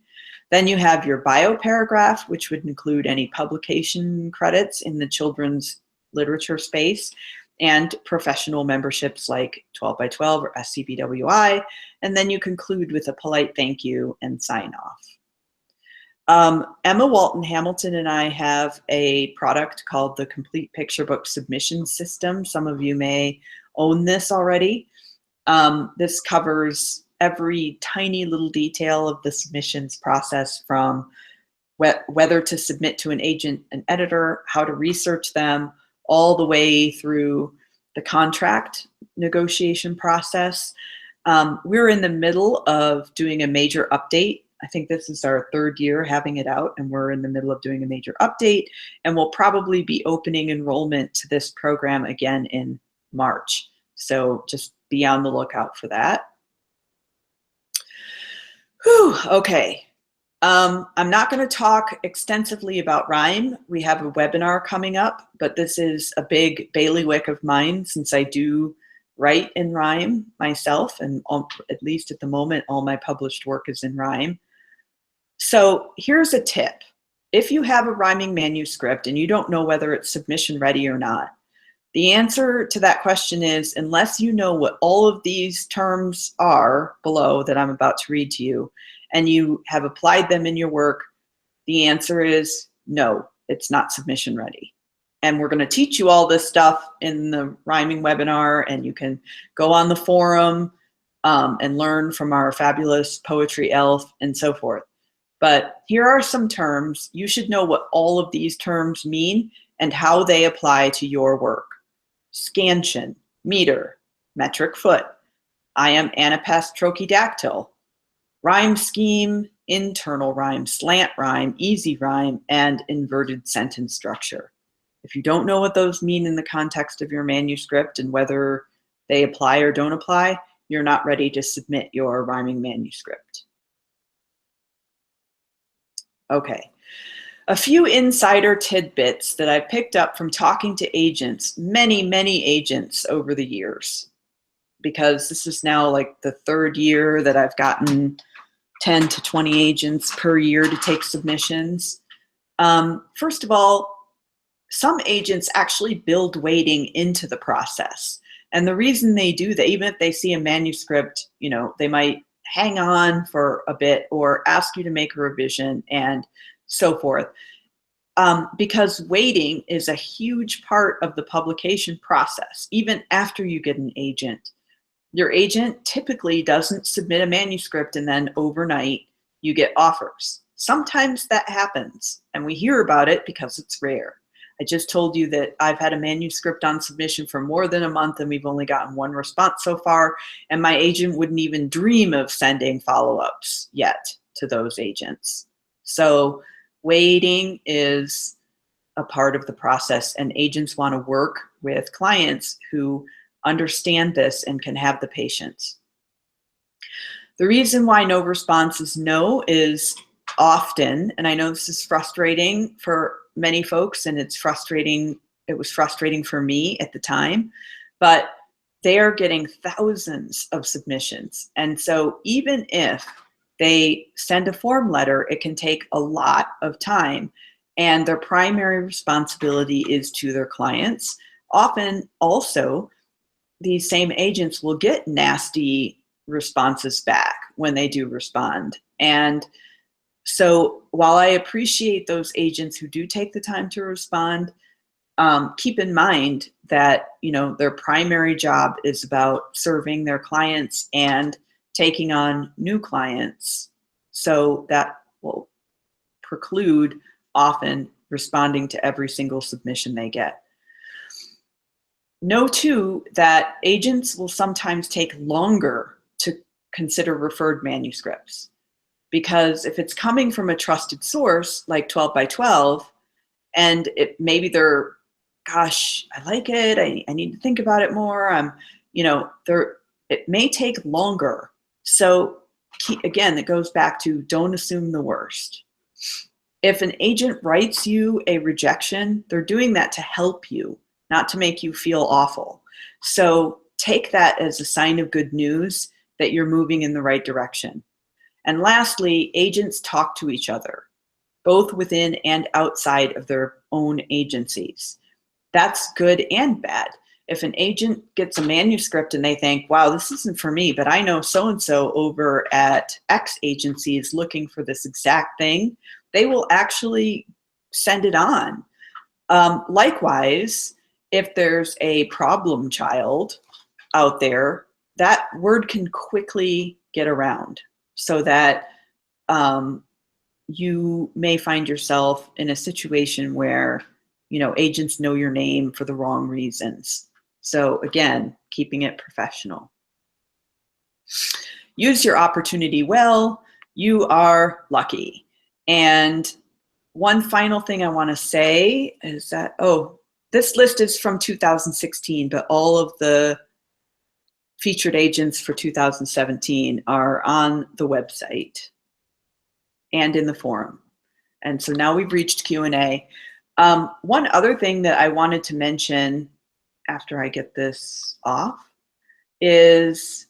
Then you have your bio paragraph, which would include any publication credits in the children's literature space and professional memberships like 12 by 12 or SCBWI. And then you conclude with a polite thank you and sign off. Emma Walton Hamilton and I have a product called the Complete Picture Book Submission System. Some of you may own this already. This covers every tiny little detail of the submissions process, from whether to submit to an agent and editor, how to research them, all the way through the contract negotiation process. We're in the middle of doing a major update. I think this is our 3rd year having it out, and we're in the middle of doing a major update, and we'll probably be opening enrollment to this program again in March. So just be on the lookout for that. Whew, okay. I'm not going to talk extensively about rhyme. We have a webinar coming up, but this is a big bailiwick of mine since I do write in rhyme myself, and at least at the moment, all my published work is in rhyme. So here's a tip. If you have a rhyming manuscript and you don't know whether it's submission ready or not, the answer to that question is, unless you know what all of these terms are below that I'm about to read to you, and you have applied them in your work, the answer is no, it's not submission ready. And we're going to teach you all this stuff in the rhyming webinar, and you can go on the forum and learn from our fabulous poetry elf and so forth. But here are some terms. You should know what all of these terms mean and how they apply to your work. Scansion, meter, metric foot, iamb anapest trochidactyl, rhyme scheme, internal rhyme, slant rhyme, easy rhyme, and inverted sentence structure. If you don't know what those mean in the context of your manuscript and whether they apply or don't apply, you're not ready to submit your rhyming manuscript. Okay. A few insider tidbits that I picked up from talking to agents, many agents over the years, because this is now like the 3rd year that I've gotten 10 to 20 agents per year to take submissions. First of all, some agents actually build waiting into the process. And the reason they do that, even if they see a manuscript, you know, they might hang on for a bit or ask you to make a revision and so forth. Because waiting is a huge part of the publication process, even after you get an agent. Your agent typically doesn't submit a manuscript and then overnight you get offers. Sometimes that happens and we hear about it because it's rare. I just told you that I've had a manuscript on submission for more than a month and we've only gotten one response so far, and my agent wouldn't even dream of sending follow-ups yet to those agents. So waiting is a part of the process, and agents want to work with clients who understand this and can have the patience. The reason why no response is no is often, and I know this is frustrating for many folks, and it's frustrating, it was frustrating for me at the time, but they are getting thousands of submissions. And so even if they send a form letter, it can take a lot of time, and their primary responsibility is to their clients. Often also, these same agents will get nasty responses back when they do respond. And so while I appreciate those agents who do take the time to respond, keep in mind that, you know, their primary job is about serving their clients and taking on new clients. So that will preclude often responding to every single submission they get. Know too that agents will sometimes take longer to consider referred manuscripts, because if it's coming from a trusted source like 12 by 12, and maybe they're, gosh, I like it, I need to think about it more, you know, it may take longer. So again, it goes back to don't assume the worst. If an agent writes you a rejection, they're doing that to help you, not to make you feel awful. So take that as a sign of good news that you're moving in the right direction. And lastly, agents talk to each other, both within and outside of their own agencies. That's good and bad. If an agent gets a manuscript and they think, wow, this isn't for me, but I know so-and-so over at X agency is looking for this exact thing, they will actually send it on. Likewise, if there's a problem child out there, that word can quickly get around, so that you may find yourself in a situation where, you know, agents know your name for the wrong reasons. So again, keeping it professional. Use your opportunity well. You are lucky. And one final thing I want to say is that, this list is from 2016, but all of the featured agents for 2017 are on the website and in the forum. And so now we've reached Q&A. One other thing that I wanted to mention after I get this off is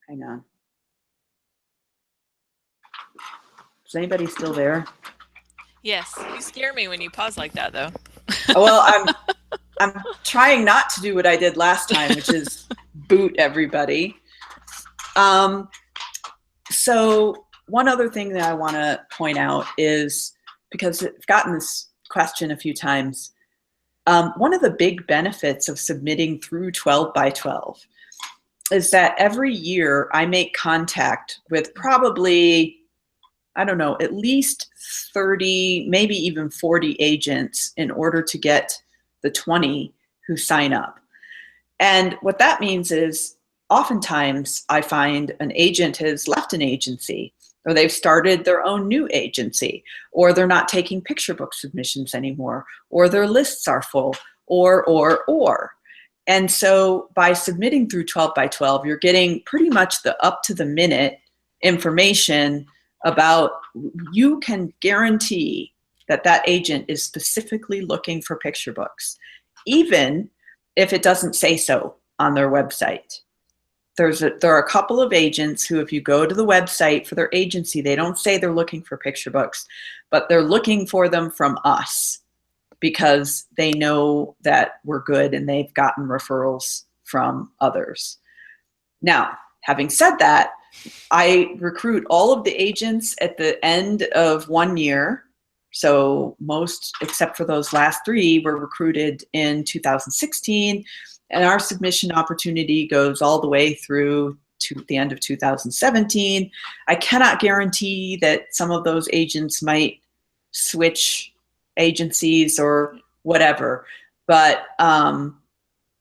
hang on. Is anybody still there? Yes, you scare me when you pause like that, though. Well, I'm trying not to do what I did last time, which is boot everybody. So one other thing that I want to point out is, because I've gotten this question a few times, one of the big benefits of submitting through 12 by 12 is that every year I make contact with probably, I don't know, at least 30, maybe even 40 agents in order to get the 20 who sign up. And what that means is oftentimes I find an agent has left an agency, or they've started their own new agency, or they're not taking picture book submissions anymore, or their lists are full, or. And so by submitting through 12 by 12, you're getting pretty much the up to the minute information about, you can guarantee that that agent is specifically looking for picture books, even if it doesn't say so on their website. There are a couple of agents who, if you go to the website for their agency, they don't say they're looking for picture books, but they're looking for them from us because they know that we're good and they've gotten referrals from others. Now, having said that, I recruit all of the agents at the end of 1 year. So most, except for those last 3, were recruited in 2016. And our submission opportunity goes all the way through to the end of 2017. I cannot guarantee that some of those agents might switch agencies or whatever, but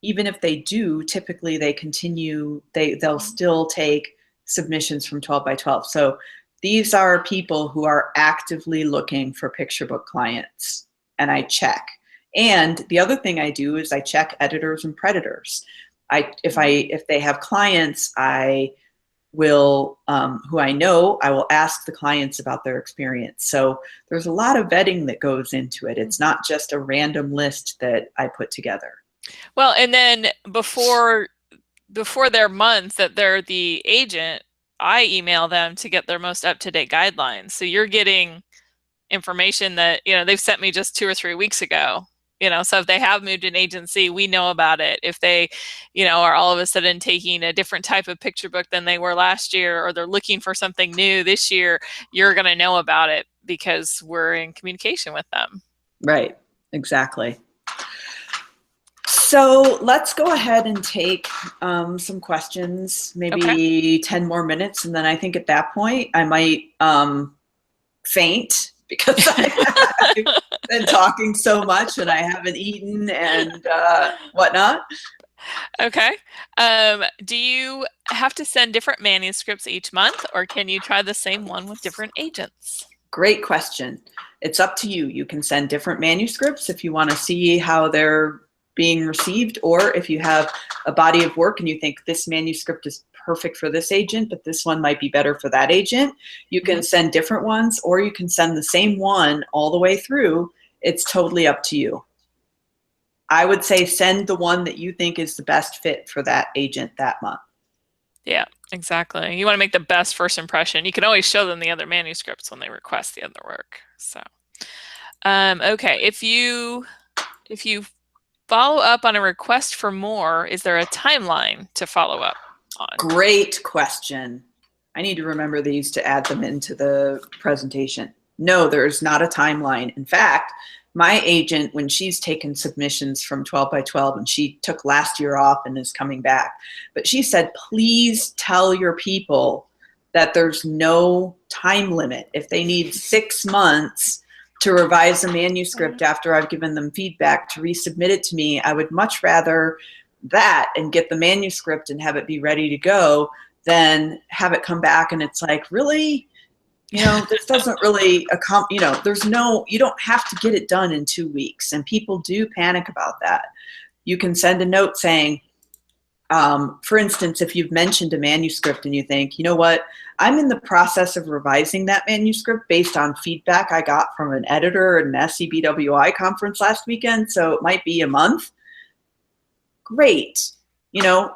even if they do, typically they continue, they'll still take submissions from 12 by 12. So these are people who are actively looking for picture book clients, and I check. And the other thing I do is I check editors and predators. If they have clients, I will, who I know, I will ask the clients about their experience. So there's a lot of vetting that goes into it. It's not just a random list that I put together. Well, and then before their month that they're the agent, I email them to get their most up-to-date guidelines. So you're getting information that, they've sent me just 2 or 3 weeks ago. So if they have moved an agency, we know about it. If they, are all of a sudden taking a different type of picture book than they were last year, or they're looking for something new this year, you're going to know about it because we're in communication with them. Right, exactly. So let's go ahead and take some questions, maybe 10 more minutes. And then I think at that point I might faint because I've been talking so much and I haven't eaten and whatnot. Okay. Do you have to send different manuscripts each month, or can you try the same one with different agents? Great question. It's up to you. You can send different manuscripts if you want to see how they're being received, or if you have a body of work and you think this manuscript is perfect for this agent, but this one might be better for that agent, you can send different ones, or you can send the same one all the way through. It's totally up to you. I would say send the one that you think is the best fit for that agent that month. Yeah, exactly. You want to make the best first impression. You can always show them the other manuscripts when they request the other work. So, okay, if you follow up on a request for more, is there a timeline to follow up on? Great question. I need to remember these to add them into the presentation. No, there's not a timeline. In fact, my agent, when she's taken submissions from 12 by 12, and she took last year off and is coming back, but she said, please tell your people that there's no time limit. If they need 6 months to revise a manuscript after I've given them feedback to resubmit it to me, I would much rather that and get the manuscript and have it be ready to go than have it come back and it's like, really? This doesn't really, you don't have to get it done in 2 weeks, and people do panic about that. You can send a note saying, for instance, if you've mentioned a manuscript and you think, you know what, I'm in the process of revising that manuscript based on feedback I got from an editor at an SCBWI conference last weekend, so it might be a month. Great.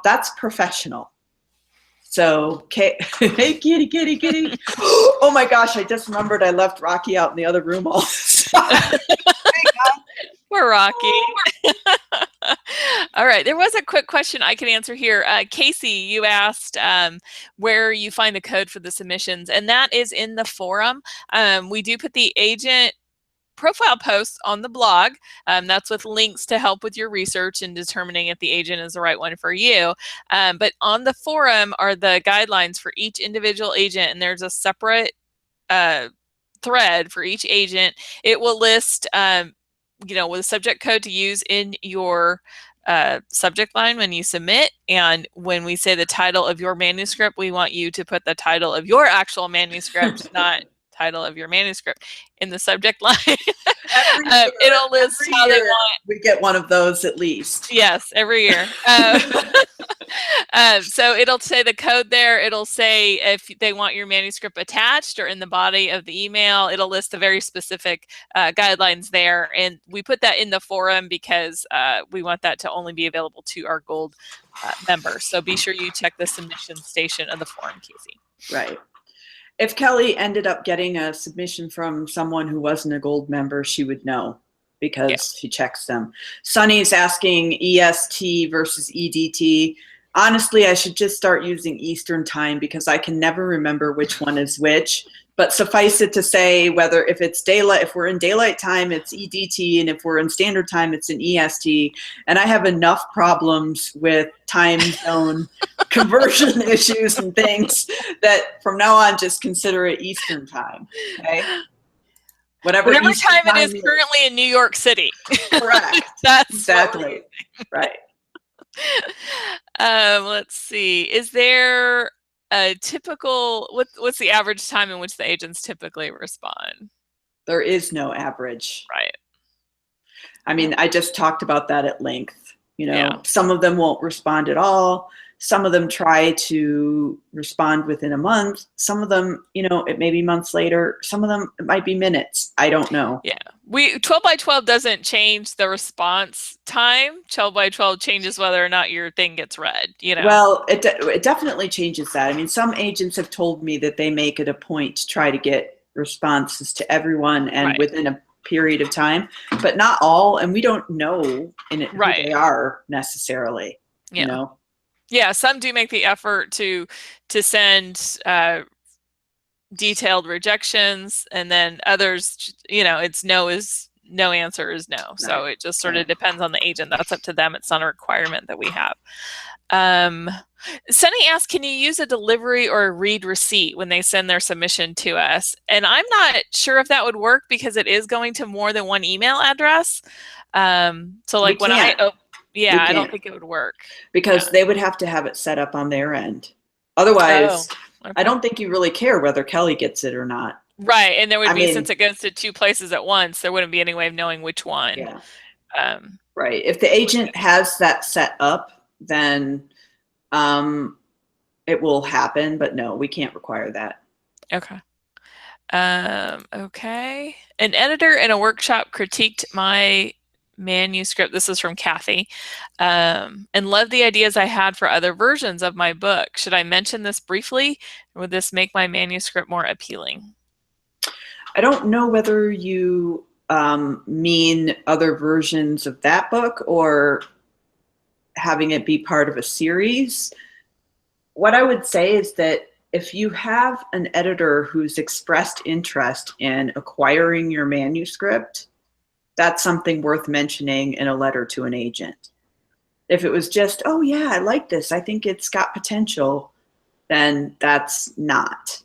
That's professional. So, hey, kitty. Oh my gosh, I just remembered I left Rocky out in the other room all the time. Poor Rocky. All right, there was a quick question I can answer here. Casey, you asked where you find the code for the submissions, and that is in the forum. We do put the agent profile posts on the blog. That's with links to help with your research and determining if the agent is the right one for you. But on the forum are the guidelines for each individual agent, and there's a separate thread for each agent. It will list, with a subject code to use in your subject line when you submit. And when we say the title of your manuscript, we want you to put the title of your actual manuscript, not title of your manuscript, in the subject line. It'll list how they want. We get one of those at least. Yes, every year. So it'll say the code there. It'll say if they want your manuscript attached or in the body of the email. It'll list the very specific guidelines there. And we put that in the forum because we want that to only be available to our gold members. So be sure you check the submission station of the forum, Casey. Right. If Kelly ended up getting a submission from someone who wasn't a gold member, she would know because she checks them. Sunny's asking EST versus EDT. Honestly, I should just start using Eastern time because I can never remember which one is which. But suffice it to say, whether if it's daylight, if we're in daylight time, it's EDT, and if we're in standard time, it's an EST. And I have enough problems with time zone conversion issues and things that from now on, just consider it Eastern time. Okay. Whatever time it is currently in New York City. Correct. That's exactly right. Let's see. Is there a typical, what's the average time in which the agents typically respond? There is no average. Right. I mean, I just talked about that at length. Some of them won't respond at all. Some of them try to respond within a month. Some of them, it may be months later. Some of them, it might be minutes. I don't know. Yeah. 12 by 12 doesn't change the response time. 12 by 12 changes whether or not your thing gets read, Well, it definitely changes that. I mean, some agents have told me that they make it a point to try to get responses to everyone and within a period of time, but not all. And we don't know who they are necessarily, Yeah, some do make the effort to send detailed rejections, and then others, it's no answer is no. Right. So it just sort of depends on the agent. That's up to them. It's not a requirement that we have. Sunny asked, can you use a delivery or a read receipt when they send their submission to us? And I'm not sure if that would work because it is going to more than one email address. So like when I don't think it would work. Because they would have to have it set up on their end. Otherwise, I don't think you really care whether Kelly gets it or not. Right. And there would be, since it goes to two places at once, there wouldn't be any way of knowing which one. Yeah. Right. If the agent has that set up, then it will happen. But no, we can't require that. Okay. Okay. An editor in a workshop critiqued my manuscript. This is from Kathy, and loved the ideas I had for other versions of my book. Should I mention this briefly? Would this make my manuscript more appealing? I don't know whether you mean other versions of that book or having it be part of a series. What I would say is that if you have an editor who's expressed interest in acquiring your manuscript, that's something worth mentioning in a letter to an agent. If it was just, oh yeah, I like this, I think it's got potential, then that's not.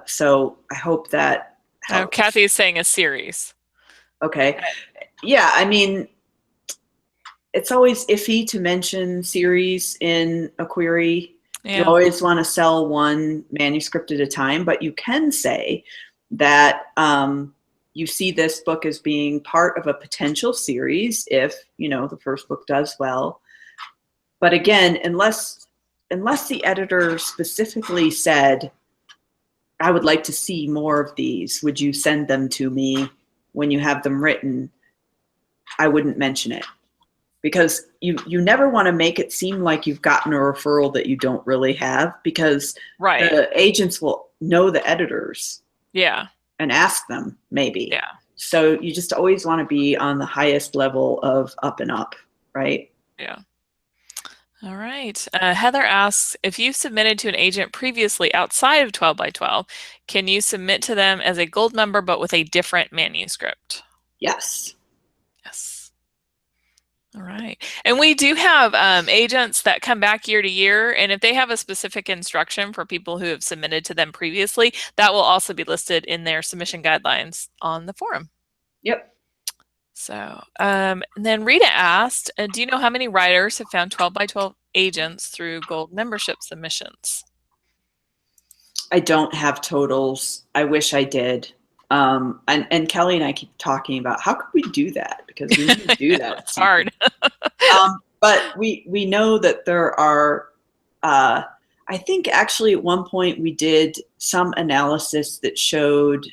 So I hope that helps. Oh, Kathy is saying a series. Okay. Yeah, I mean, it's always iffy to mention series in a query. Yeah. You always want to sell one manuscript at a time, but you can say that you see this book as being part of a potential series if, the first book does well. But again, unless the editor specifically said, I would like to see more of these, would you send them to me when you have them written? I wouldn't mention it. Because you never want to make it seem like you've gotten a referral that you don't really have, because the agents will know the editors. Yeah. And ask them, maybe. Yeah. So you just always want to be on the highest level of up and up, right? Yeah. All right. Heather asks, if you submitted to an agent previously outside of 12 by 12, can you submit to them as a gold member but with a different manuscript? Yes. Yes. All right. And we do have agents that come back year to year, and if they have a specific instruction for people who have submitted to them previously, that will also be listed in their submission guidelines on the forum. Yep. So, and then Rita asked, do you know how many writers have found 12 by 12 agents through gold membership submissions? I don't have totals. I wish I did. And Kelly and I keep talking about how could we do that, because we need to do that. It's hard. But we know that there are, I think actually at one point we did some analysis that showed,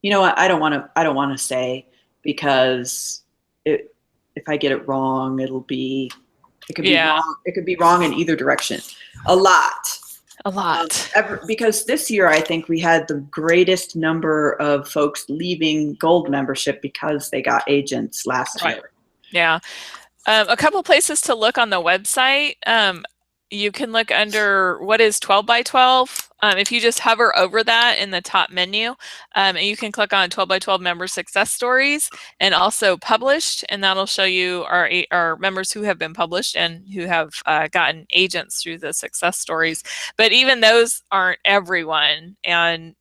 you know what, I don't want to say, because if I get it wrong, it could be wrong. It could be wrong in either direction. A lot. Because this year I think we had the greatest number of folks leaving gold membership because they got agents last year. Yeah. A couple places to look on the website. You can look under what is 12 by 12. If you just hover over that in the top menu, and you can click on 12 by 12 member success stories and also published, and that'll show you our members who have been published and who have gotten agents through the success stories. But even those aren't everyone. And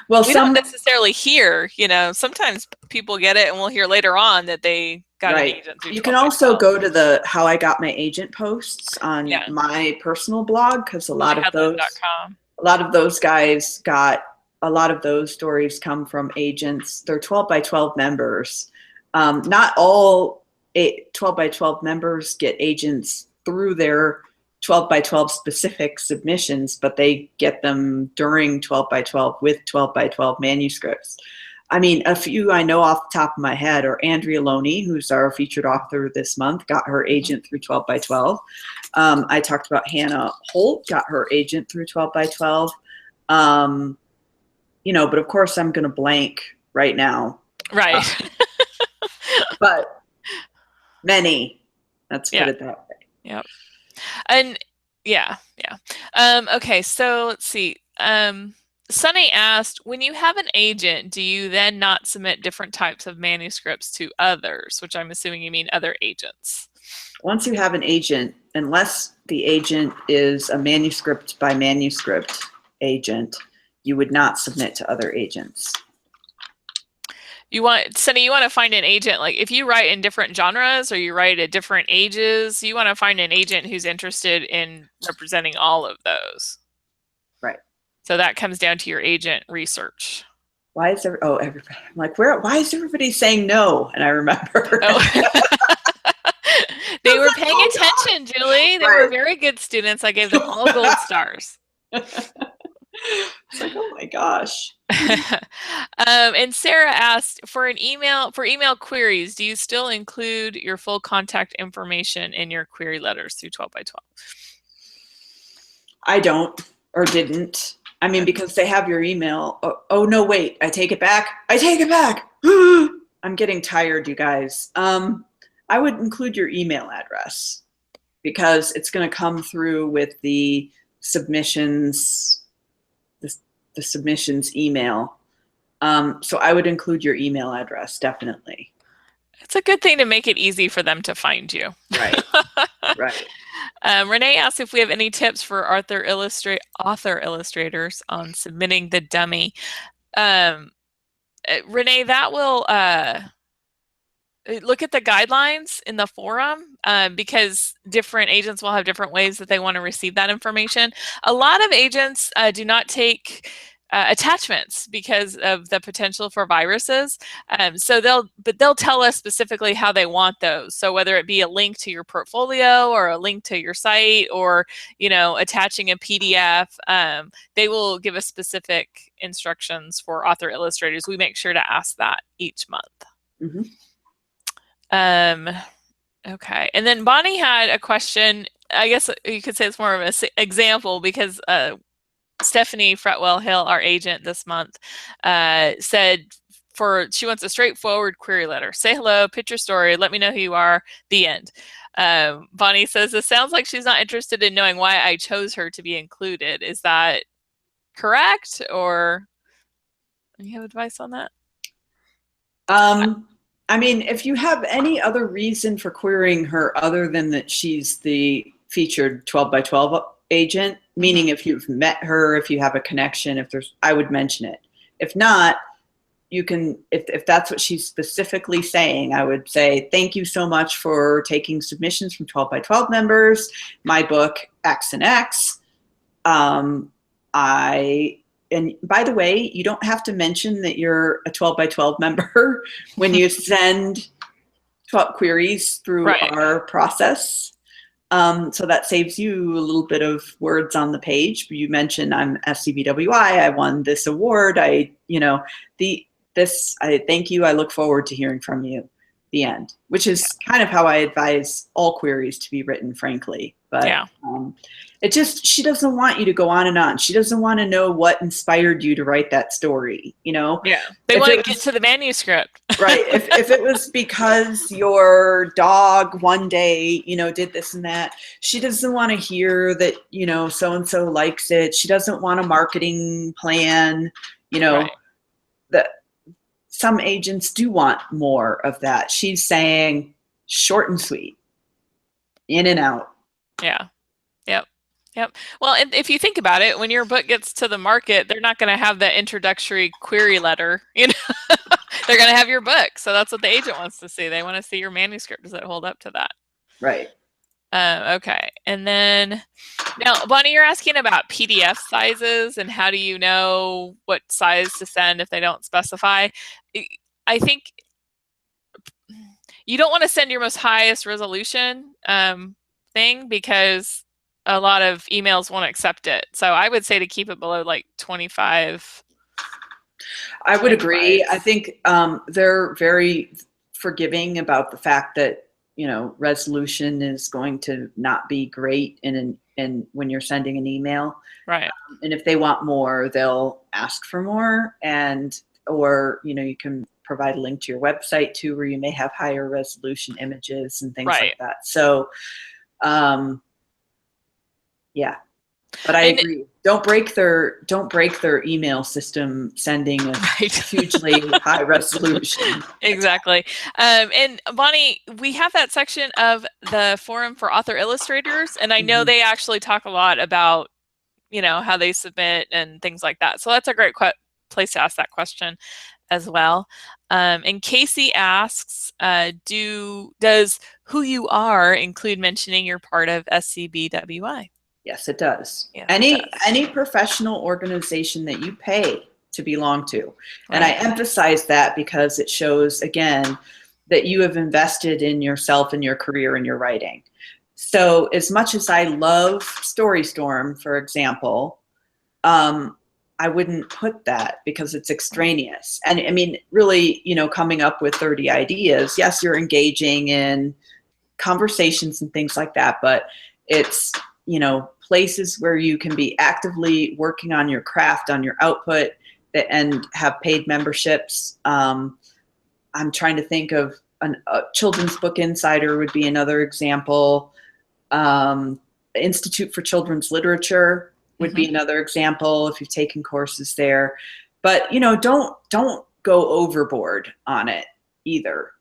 well, we don't necessarily hear, you know, sometimes people get it and we'll hear later on that they got an agent through. You can also go to the How I Got My Agent posts on my personal blog, because a lot of those guys got, a lot of those stories come from agents. They're 12 by 12 members. Not all 12 by 12 members get agents through their 12 by 12 specific submissions, but they get them during 12 by 12 with 12 by 12 manuscripts. I mean, a few I know off the top of my head are Andrea Loney, who's our featured author this month, got her agent through 12 by 12. I talked about Hannah Holt, got her agent through 12 by 12. You know, but of course I'm going to blank right now. Right. But many, let's put it that way. Yep. And okay, so let's see. Sunny asked, when you have an agent, do you then not submit different types of manuscripts to others? Which I'm assuming you mean other agents. Once you have an agent, unless the agent is a manuscript by manuscript agent, you would not submit to other agents. Sunny, you want to find an agent, like if you write in different genres or you write at different ages, you want to find an agent who's interested in representing all of those. Right. So that comes down to your agent research. Why is everybody, I'm like, why is everybody saying no? And I remember. They were paying attention, Julie. They were very good students. I gave them all gold stars. It's like, oh my gosh. And Sarah asked, for email queries, do you still include your full contact information in your query letters through 12 by 12? I don't, or didn't. I mean, because they have your email. Oh no, wait, I take it back. I take it back. I'm getting tired, you guys. I would include your email address, because it's going to come through with the submissions, the submissions email. So I would include your email address, definitely. It's a good thing to make it easy for them to find you. Right. Right. Renee asked if we have any tips for author illustrators on submitting the dummy. Renee, that will look at the guidelines in the forum, because different agents will have different ways that they want to receive that information. A lot of agents do not take attachments because of the potential for viruses. So they'll tell us specifically how they want those. So whether it be a link to your portfolio or a link to your site, or, you know, attaching a PDF, they will give us specific instructions for author illustrators. We make sure to ask that each month. Mm-hmm. Okay. And then Bonnie had a question. I guess you could say it's more of an example, because Stephanie Fretwell Hill, our agent this month, said she wants a straightforward query letter. Say hello, pitch your story, let me know who you are, the end. Bonnie says, this sounds like she's not interested in knowing why I chose her to be included. Is that correct? Or do you have advice on that? I mean, if you have any other reason for querying her other than that she's the featured 12 by 12 agent, meaning if you've met her, if you have a connection, I would mention it. If not, you can, if that's what she's specifically saying, I would say, thank you so much for taking submissions from 12 by 12 members. My book, X and X. And by the way, you don't have to mention that you're a 12 by 12 member when you send queries through Right. our process. So that saves you a little bit of words on the page. You mentioned I'm SCBWI, I won this award, I thank you, I look forward to hearing from you, the end, which is kind of how I advise all queries to be written, frankly. But Yeah. she doesn't want you to go on and on. She doesn't want to know what inspired you to write that story, Yeah. They if want it to get was to the manuscript. right. If it was because your dog one day, did this and that, she doesn't want to hear that, so and so likes it. She doesn't want a marketing plan, Right. that some agents do want more of that. She's saying short and sweet, in and out. Yeah. Yep. Yep. Well, and if you think about it, when your book gets to the market, they're not going to have the introductory query letter, they're going to have your book. So that's what the agent wants to see. They want to see your manuscript. Does it hold up to that? Right. Okay. And then now, Bonnie, you're asking about PDF sizes and how do you know what size to send if they don't specify? I think you don't want to send your most highest resolution thing because a lot of emails won't accept it. So I would say to keep it below like 25. I would agree. I think they're very forgiving about the fact that resolution is going to not be great in when you're sending an email. Right. And if they want more, they'll ask for more, or you can provide a link to your website too, where you may have higher resolution images and things like that. So, yeah. But I agree. Don't break their email system sending a hugely high resolution. Exactly. And Bonnie, we have that section of the forum for author illustrators, and I know they actually talk a lot about how they submit and things like that. So that's a great place to ask that question as well. And Casey asks, does who you are include mentioning you're part of SCBWI? Yes, it does. Yes, any professional organization that you pay to belong to. And I emphasize that because it shows, again, that you have invested in yourself and your career and your writing. So as much as I love Storystorm, for example, I wouldn't put that because it's extraneous. And I mean, really, coming up with 30 ideas, yes, you're engaging in conversations and things like that, but it's, places where you can be actively working on your craft, on your output, and have paid memberships. I'm trying to think of a Children's Book Insider would be another example. Institute for Children's Literature would be another example if you've taken courses there. But don't go overboard on it either.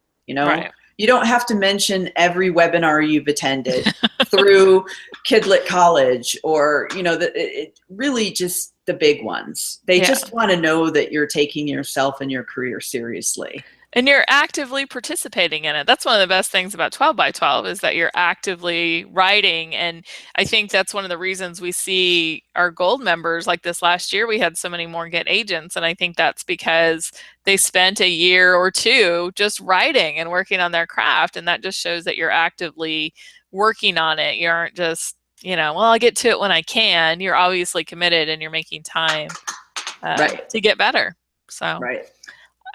You don't have to mention every webinar you've attended through Kidlit College or, it really just the big ones. They just want to know that you're taking yourself and your career seriously. And you're actively participating in it. That's one of the best things about 12 by 12 is that you're actively writing. And I think that's one of the reasons we see our gold members like this last year. We had so many more get agents. And I think that's because they spent a year or two just writing and working on their craft. And that just shows that you're actively working on it. You aren't just, well, I'll get to it when I can. You're obviously committed and you're making time to get better. So.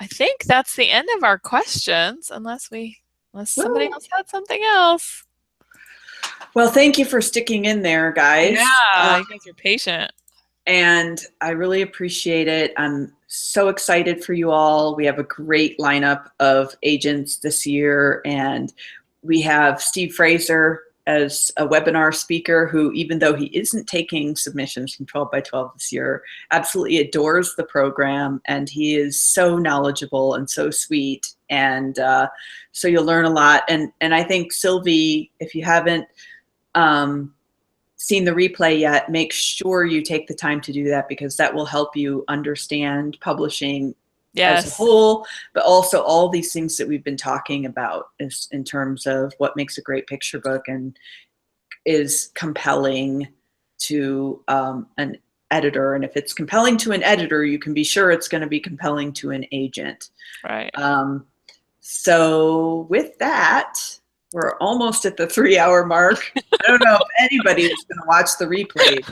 I think that's the end of our questions, unless somebody else had something else. Well, thank you for sticking in there, guys. Yeah, you guys are patient. And I really appreciate it. I'm so excited for you all. We have a great lineup of agents this year, and we have Steve Fraser as a webinar speaker who, even though he isn't taking submissions from 12 by 12 this year, absolutely adores the program, and he is so knowledgeable and so sweet, and so you'll learn a lot. And I think, Sylvie, if you haven't seen the replay yet, make sure you take the time to do that, because that will help you understand publishing as a whole, but also all these things that we've been talking about in terms of what makes a great picture book and is compelling to an editor. And if it's compelling to an editor, you can be sure it's going to be compelling to an agent. Right. So with that, we're almost at the 3-hour mark. I don't know if anybody is going to watch the replay.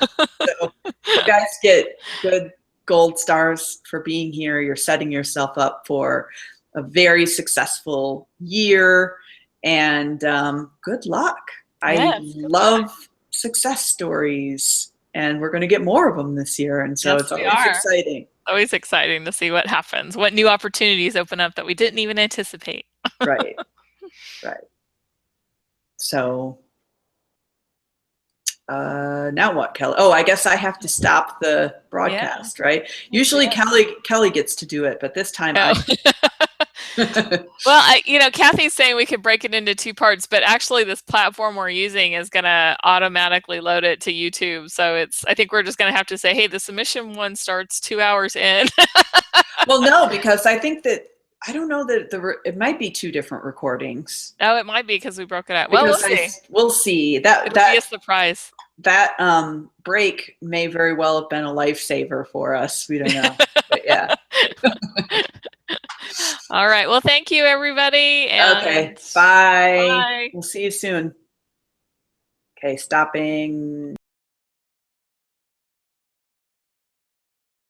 So you guys get good gold stars for being here. You're setting yourself up for a very successful year, and good luck. I love success stories, and we're going to get more of them this year, and so it's always exciting. Always exciting to see what happens, what new opportunities open up that we didn't even anticipate. Right. So now what, Kelly? Oh, I guess I have to stop the broadcast, right? Usually Kelly gets to do it, but this time Well, Kathy's saying we could break it into 2 parts, but actually this platform we're using is going to automatically load it to YouTube. So I think we're just going to have to say, hey, the submission one starts 2 hours in. Well, no, because I think that, I don't know that it might be 2 different recordings. Oh, it might be because we broke it up. Well, we'll see. We'll see. It'll be a surprise. That break may very well have been a lifesaver for us. We don't know. But yeah. All right. Well, thank you, everybody. Okay. Bye. We'll see you soon. Okay, stopping.